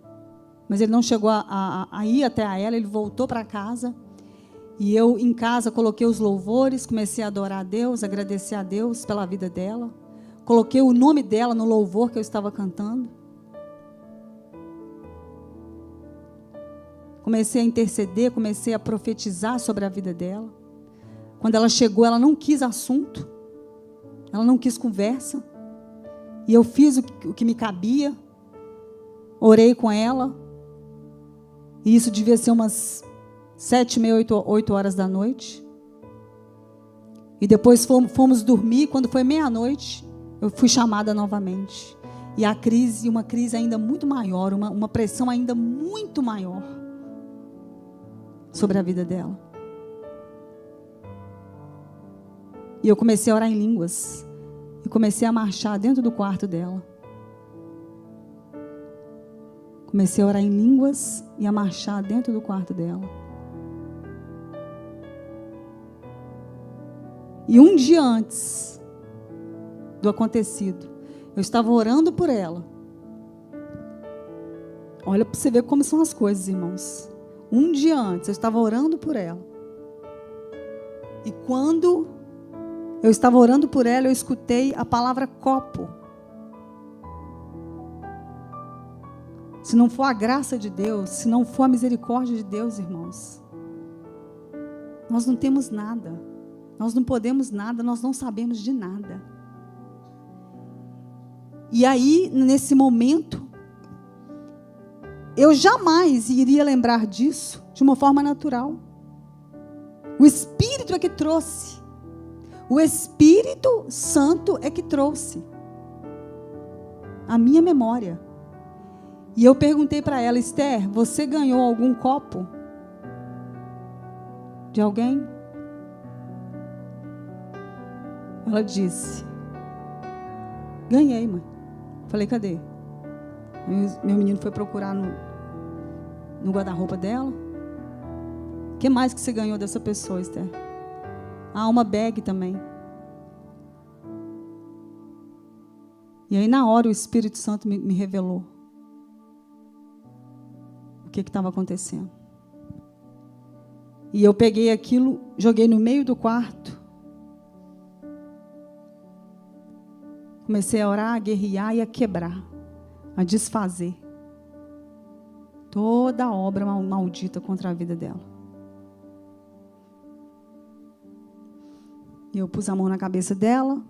mas ele não chegou a ir até ela, ele voltou para casa, e eu em casa coloquei os louvores, comecei a adorar a Deus, agradecer a Deus pela vida dela, coloquei o nome dela no louvor que eu estava cantando, comecei a interceder, comecei a profetizar sobre a vida dela. Quando ela chegou, ela não quis assunto, ela não quis conversa, e eu fiz o que me cabia, orei com ela, e isso devia ser umas 7h30, 8 horas da noite, e depois fomos dormir. Quando foi meia-noite, eu fui chamada novamente, e uma crise ainda muito maior, uma pressão ainda muito maior, sobre a vida dela. E eu comecei a orar em línguas. E comecei a marchar dentro do quarto dela. Comecei a orar em línguas e a marchar dentro do quarto dela. E um dia antes do acontecido, eu estava orando por ela. Olha para você ver como são as coisas, irmãos. Um dia antes, eu estava orando por ela. E quando eu estava orando por ela, eu escutei a palavra copo. Se não for a graça de Deus, se não for a misericórdia de Deus, irmãos, nós não temos nada, nós não podemos nada, nós não sabemos de nada. E aí, nesse momento, eu jamais iria lembrar disso de uma forma natural. O Espírito é que trouxe. O Espírito Santo é que trouxe a minha memória. E eu perguntei para ela: Esther, você ganhou algum copo de alguém? Ela disse: ganhei, mãe. Falei: cadê? Meu menino foi procurar no guarda-roupa dela. O que mais que você ganhou dessa pessoa, Esther? Uma bag também. E aí na hora o Espírito Santo me revelou o que estava acontecendo. E eu peguei aquilo, joguei no meio do quarto. Comecei a orar, a guerrear e a quebrar, a desfazer toda a obra maldita contra a vida dela. E eu pus a mão na cabeça dela,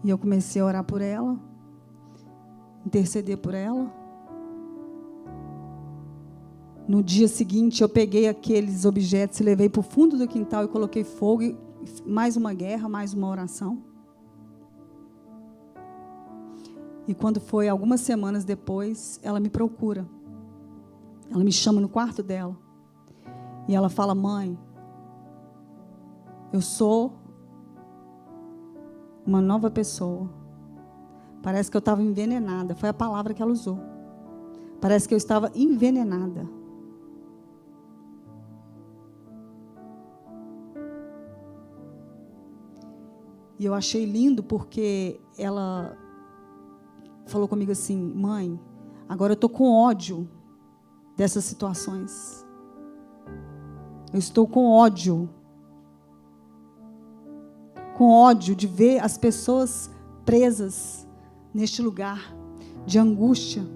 e eu comecei a orar por ela, interceder por ela. No dia seguinte, eu peguei aqueles objetos e levei para o fundo do quintal e coloquei fogo, e mais uma guerra, mais uma oração. E quando foi algumas semanas depois, ela me procura. Ela me chama no quarto dela. E ela fala: mãe, eu sou uma nova pessoa. Parece que eu estava envenenada. Foi a palavra que ela usou. Parece que eu estava envenenada. E eu achei lindo porque ela falou comigo assim: mãe, Agora eu estou com ódio dessas situações. Eu estou com ódio. Com ódio de ver as pessoas presas neste lugar de angústia,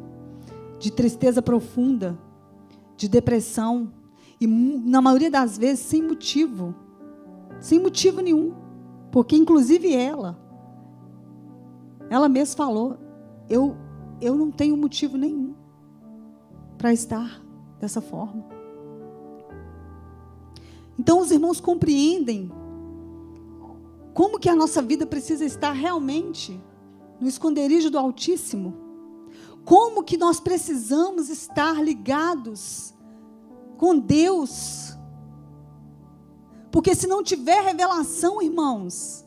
de tristeza profunda, de depressão. E na maioria das vezes sem motivo nenhum. Porque inclusive ela mesma falou, eu não tenho motivo nenhum para estar dessa forma. Então os irmãos compreendem como que a nossa vida precisa estar realmente no esconderijo do Altíssimo. Como que nós precisamos estar ligados com Deus. Porque se não tiver revelação, irmãos,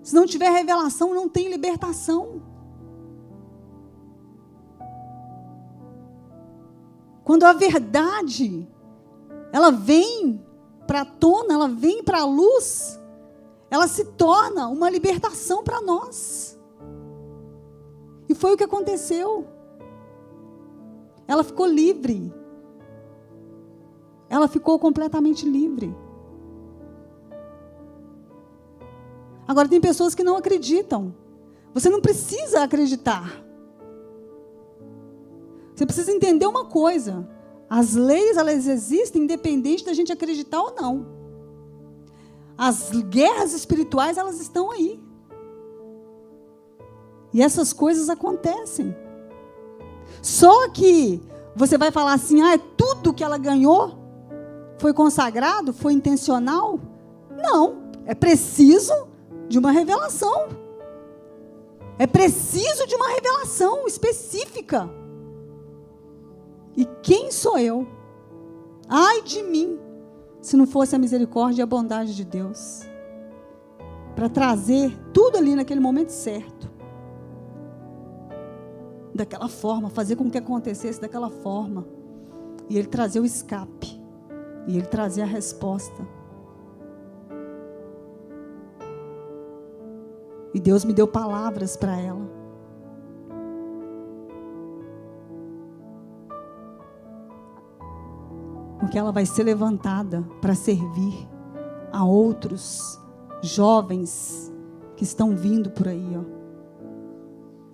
se não tiver revelação, não tem libertação. Quando a verdade, ela vem para a tona, ela vem para a luz, ela se torna uma libertação para nós. E foi o que aconteceu. Ela ficou livre. Ela ficou completamente livre. Agora tem pessoas que não acreditam. Você não precisa acreditar. Você precisa entender uma coisa. As leis, elas existem independente da gente acreditar ou não. As guerras espirituais, elas estão aí. E essas coisas acontecem. Só que você vai falar assim, tudo que ela ganhou foi consagrado, foi intencional? Não, é preciso de uma revelação. É preciso de uma revelação específica. E quem sou eu? Ai de mim, se não fosse a misericórdia e a bondade de Deus, para trazer tudo ali naquele momento certo. Daquela forma, fazer com que acontecesse daquela forma. E Ele trazer o escape. E Ele trazer a resposta. E Deus me deu palavras para ela. Porque ela vai ser levantada para servir a outros jovens que estão vindo por aí, ó.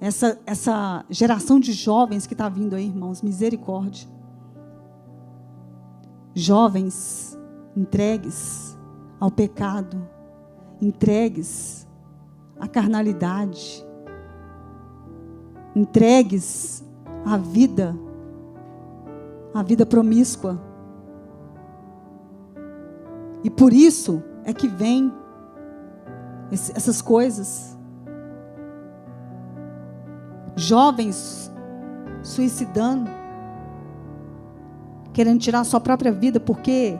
Essa geração de jovens que está vindo aí, irmãos, misericórdia. Jovens entregues ao pecado, entregues à carnalidade, entregues à vida promíscua. E por isso é que vem essas coisas. Jovens suicidando, querendo tirar a sua própria vida, porque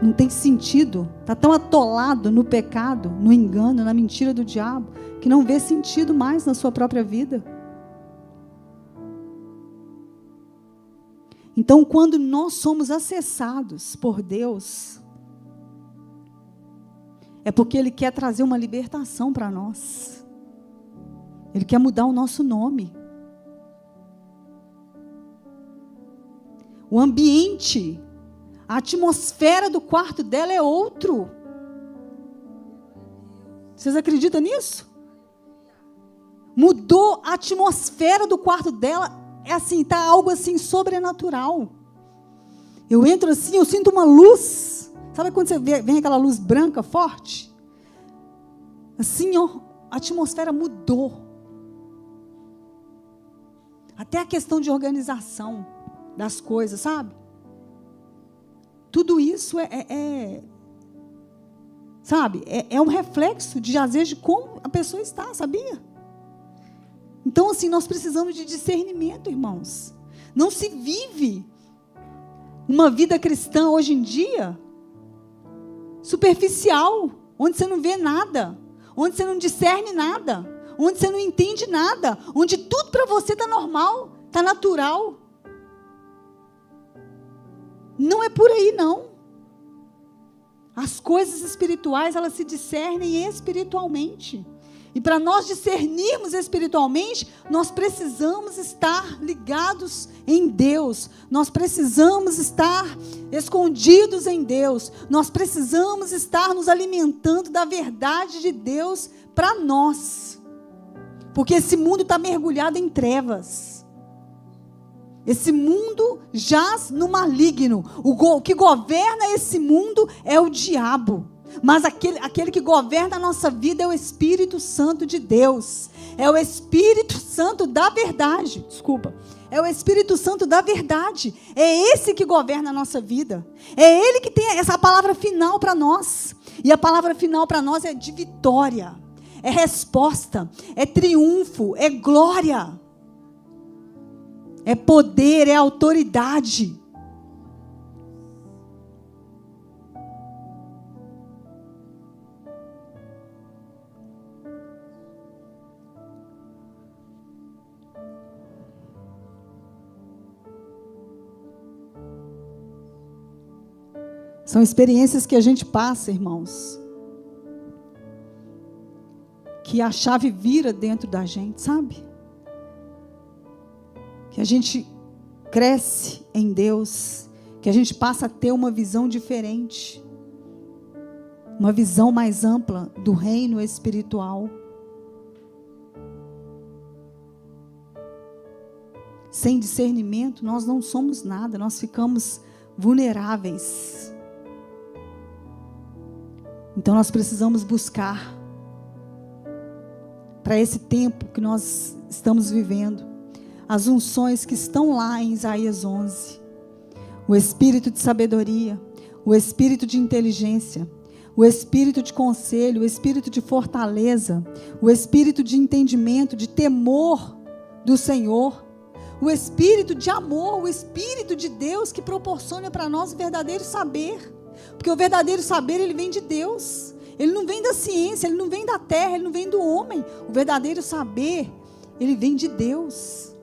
não tem sentido, está tão atolado no pecado, no engano, na mentira do diabo, que não vê sentido mais na sua própria vida. Então, quando nós somos acessados por Deus, é porque Ele quer trazer uma libertação para nós. Ele quer mudar o nosso nome. O ambiente, a atmosfera do quarto dela é outro. Vocês acreditam nisso? Mudou a atmosfera do quarto dela. É assim, está algo assim sobrenatural. Eu entro assim, eu sinto uma luz. Sabe quando você vem aquela luz branca forte? Assim, ó, a atmosfera mudou. Até a questão de organização das coisas, sabe? Tudo isso sabe? É um reflexo de, às vezes, de como a pessoa está, sabia? Então, assim, nós precisamos de discernimento, irmãos. Não se vive uma vida cristã hoje em dia superficial, onde você não vê nada, onde você não discerne nada, onde você não entende nada, onde tudo para você está normal, está natural. Não é por aí, não. As coisas espirituais, elas se discernem espiritualmente. E para nós discernirmos espiritualmente, nós precisamos estar ligados em Deus. Nós precisamos estar escondidos em Deus. Nós precisamos estar nos alimentando da verdade de Deus para nós. Porque esse mundo está mergulhado em trevas. Esse mundo jaz no maligno. O que governa esse mundo é o diabo. Mas aquele que governa a nossa vida é o Espírito Santo de Deus. É o Espírito Santo da verdade. Desculpa. É o Espírito Santo da verdade. É esse que governa a nossa vida. É ele que tem essa palavra final para nós. E a palavra final para nós é de vitória. É resposta. É triunfo. É glória. É poder. É autoridade. São experiências que a gente passa, irmãos, que a chave vira dentro da gente, sabe? Que a gente cresce em Deus, que a gente passa a ter uma visão diferente, uma visão mais ampla do reino espiritual. Sem discernimento, nós não somos nada, nós ficamos vulneráveis. Então nós precisamos buscar, para esse tempo que nós estamos vivendo, as unções que estão lá em Isaías 11. O espírito de sabedoria, o espírito de inteligência, o espírito de conselho, o espírito de fortaleza, o espírito de entendimento, de temor do Senhor, o espírito de amor, o espírito de Deus que proporciona para nós o verdadeiro saber. Porque o verdadeiro saber, ele vem de Deus. Ele não vem da ciência, ele não vem da terra, ele não vem do homem. O verdadeiro saber, ele vem de Deus.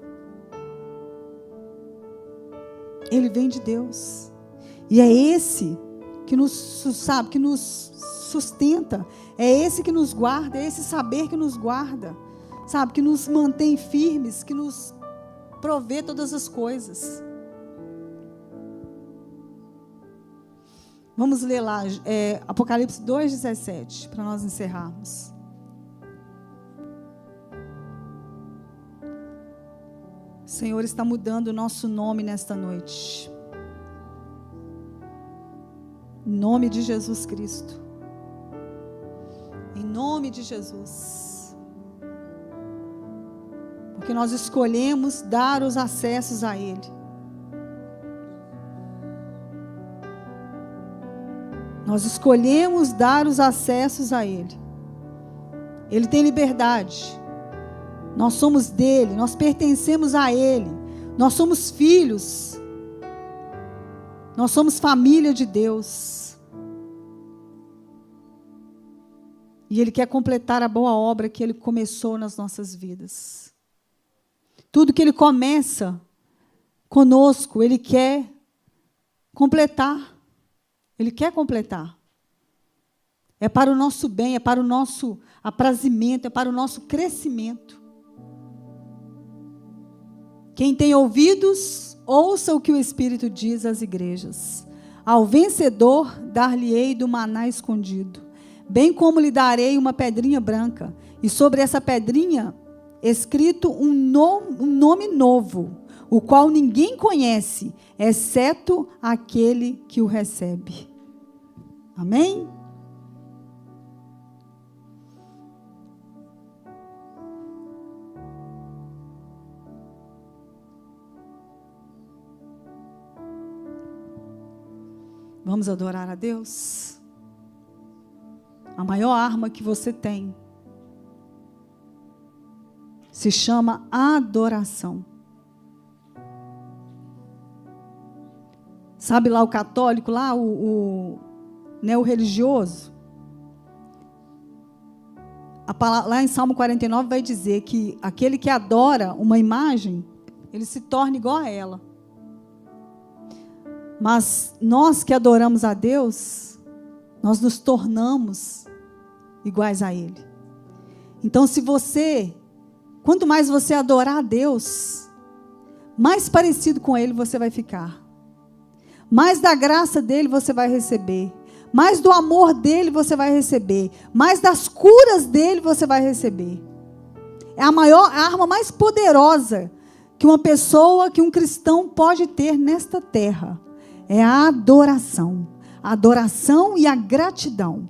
Ele vem de Deus. E é esse que nos sustenta. É esse que nos guarda, é esse saber que nos guarda. Sabe, que nos mantém firmes, que nos provê todas as coisas. Vamos ler lá, Apocalipse 2,17, para nós encerrarmos. O Senhor está mudando o nosso nome nesta noite. Em nome de Jesus Cristo. Em nome de Jesus. Porque nós escolhemos dar os acessos a Ele. Nós escolhemos dar os acessos a Ele. Ele tem liberdade. Nós somos dele, nós pertencemos a Ele. Nós somos filhos. Nós somos família de Deus. E Ele quer completar a boa obra que Ele começou nas nossas vidas. Tudo que Ele começa conosco, Ele quer completar. Ele quer completar. É para o nosso bem, é para o nosso aprazimento, é para o nosso crescimento. Quem tem ouvidos, ouça o que o Espírito diz às igrejas. Ao vencedor, dar-lhe-ei do maná escondido, bem como lhe darei uma pedrinha branca, e sobre essa pedrinha escrito um nome novo, o qual ninguém conhece, exceto aquele que o recebe. Amém? Vamos adorar a Deus? A maior arma que você tem se chama adoração. Sabe lá o católico, lá o religioso? Lá em Salmo 49 vai dizer que aquele que adora uma imagem, ele se torna igual a ela. Mas nós que adoramos a Deus, nós nos tornamos iguais a Ele. Então, quanto mais você adorar a Deus, mais parecido com Ele você vai ficar. Mais da graça dEle você vai receber. Mais do amor dEle você vai receber. Mais das curas dEle você vai receber. É a arma mais poderosa que uma pessoa, que um cristão pode ter nesta terra. É a adoração. A adoração e a gratidão.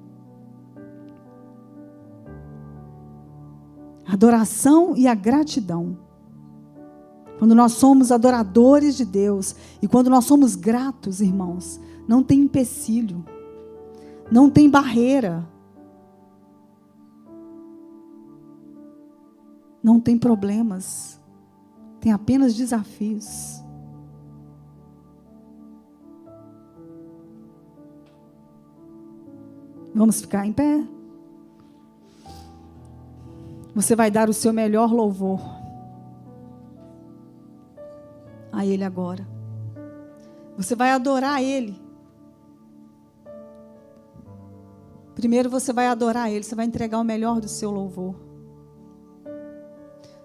Adoração e a gratidão. Quando nós somos adoradores de Deus e quando nós somos gratos, irmãos, não tem empecilho, não tem barreira, não tem problemas, tem apenas desafios. Vamos ficar em pé? Você vai dar o seu melhor louvor a Ele agora. Você vai adorar Ele. Primeiro você vai adorar Ele. Você vai entregar o melhor do seu louvor,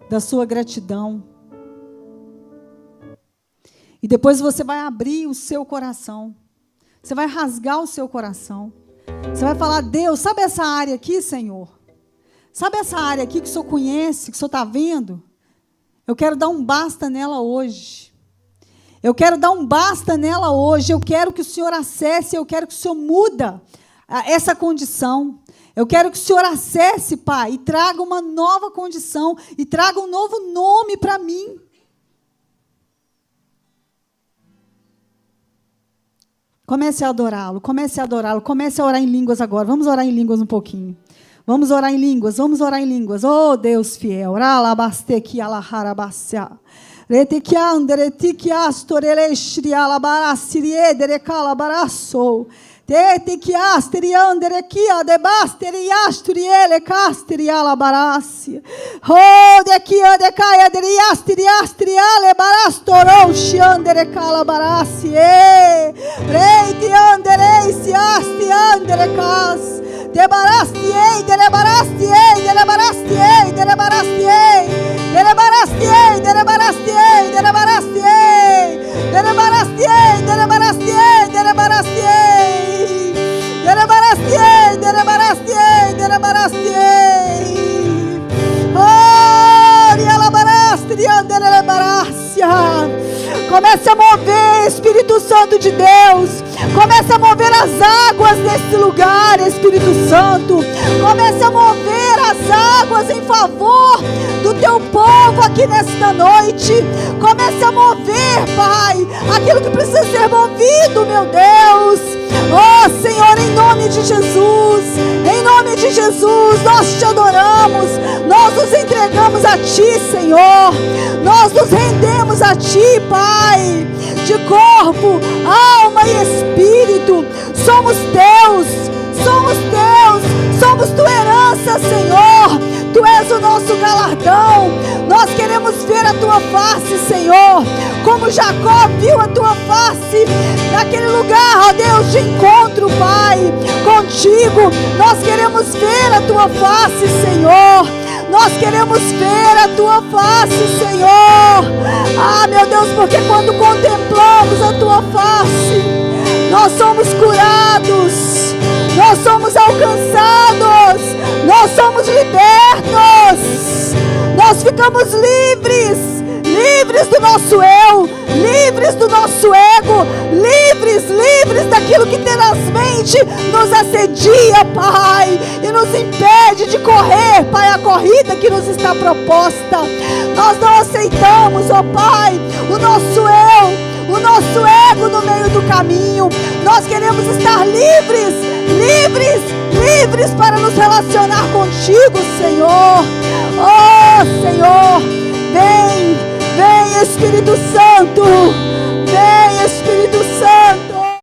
da sua gratidão. E depois você vai abrir o seu coração. Você vai rasgar o seu coração. Você vai falar: Deus, sabe essa área aqui, Senhor? Sabe essa área aqui que o Senhor conhece, que o Senhor está vendo? Eu quero dar um basta nela hoje. Eu quero dar um basta nela hoje. Eu quero que o Senhor acesse, eu quero que o Senhor muda essa condição. Eu quero que o Senhor acesse, Pai, e traga uma nova condição, e traga um novo nome para mim. Comece a adorá-lo, comece a adorá-lo, comece a orar em línguas agora. Vamos orar em línguas um pouquinho. Vamos orar em línguas, vamos orar em línguas. Oh, Deus fiel. Ralabastequi alaharabassia. Retekia anderetikia astorelestri alabarasirie derecalabarasso. Tetekia asterianderekia debasteriastriele castri alabarassi. Oh, dekia decaia deriastriastriale barastorou xianderecalabarassi. Reiti andereisi astianderecas. Debarastiei, delebarastiei, delebarastiei, delebarastiei, delebarastiei, delebarastiei, delebarastiei, delebarastiei, delebarastiei, delebarastiei, delebarastiei, delebarastiei, delebarastiei. Oh, rialabarastri, andelebarastia. Comece a mover, Espírito Santo de Deus. Comece a mover as águas nesse lugar, Espírito Santo. Comece a mover as águas em favor do teu povo aqui nesta noite. Comece a mover, Pai, aquilo que precisa ser movido, meu Deus. Oh, Senhor, em nome de Jesus, nós te adoramos. Nós nos entregamos a Ti, Senhor. Nós nos rendemos a Ti, Pai, de corpo, alma e espírito. Somos Teus, somos Tua herança, Senhor. Tu és o nosso galardão. Nós queremos ver a Tua face, Senhor, como Jacó viu a Tua face naquele lugar, ó Deus, de encontro, Pai, contigo. Nós queremos ver a Tua face, Senhor. Nós queremos ver a Tua face, Senhor. Ah, meu Deus, porque quando contemplamos a Tua face, nós somos curados, nós somos alcançados, nós somos libertos, nós ficamos livres do nosso eu, livres do nosso ego, livres daquilo que tenazmente nos assedia, Pai, e nos impede de correr, Pai, a corrida que nos está proposta. Nós não aceitamos, ó Pai, o nosso eu, o nosso ego no meio do caminho. Nós queremos estar livres para nos relacionar contigo, Senhor. Oh, Senhor, vem Espírito Santo, vem Espírito Santo.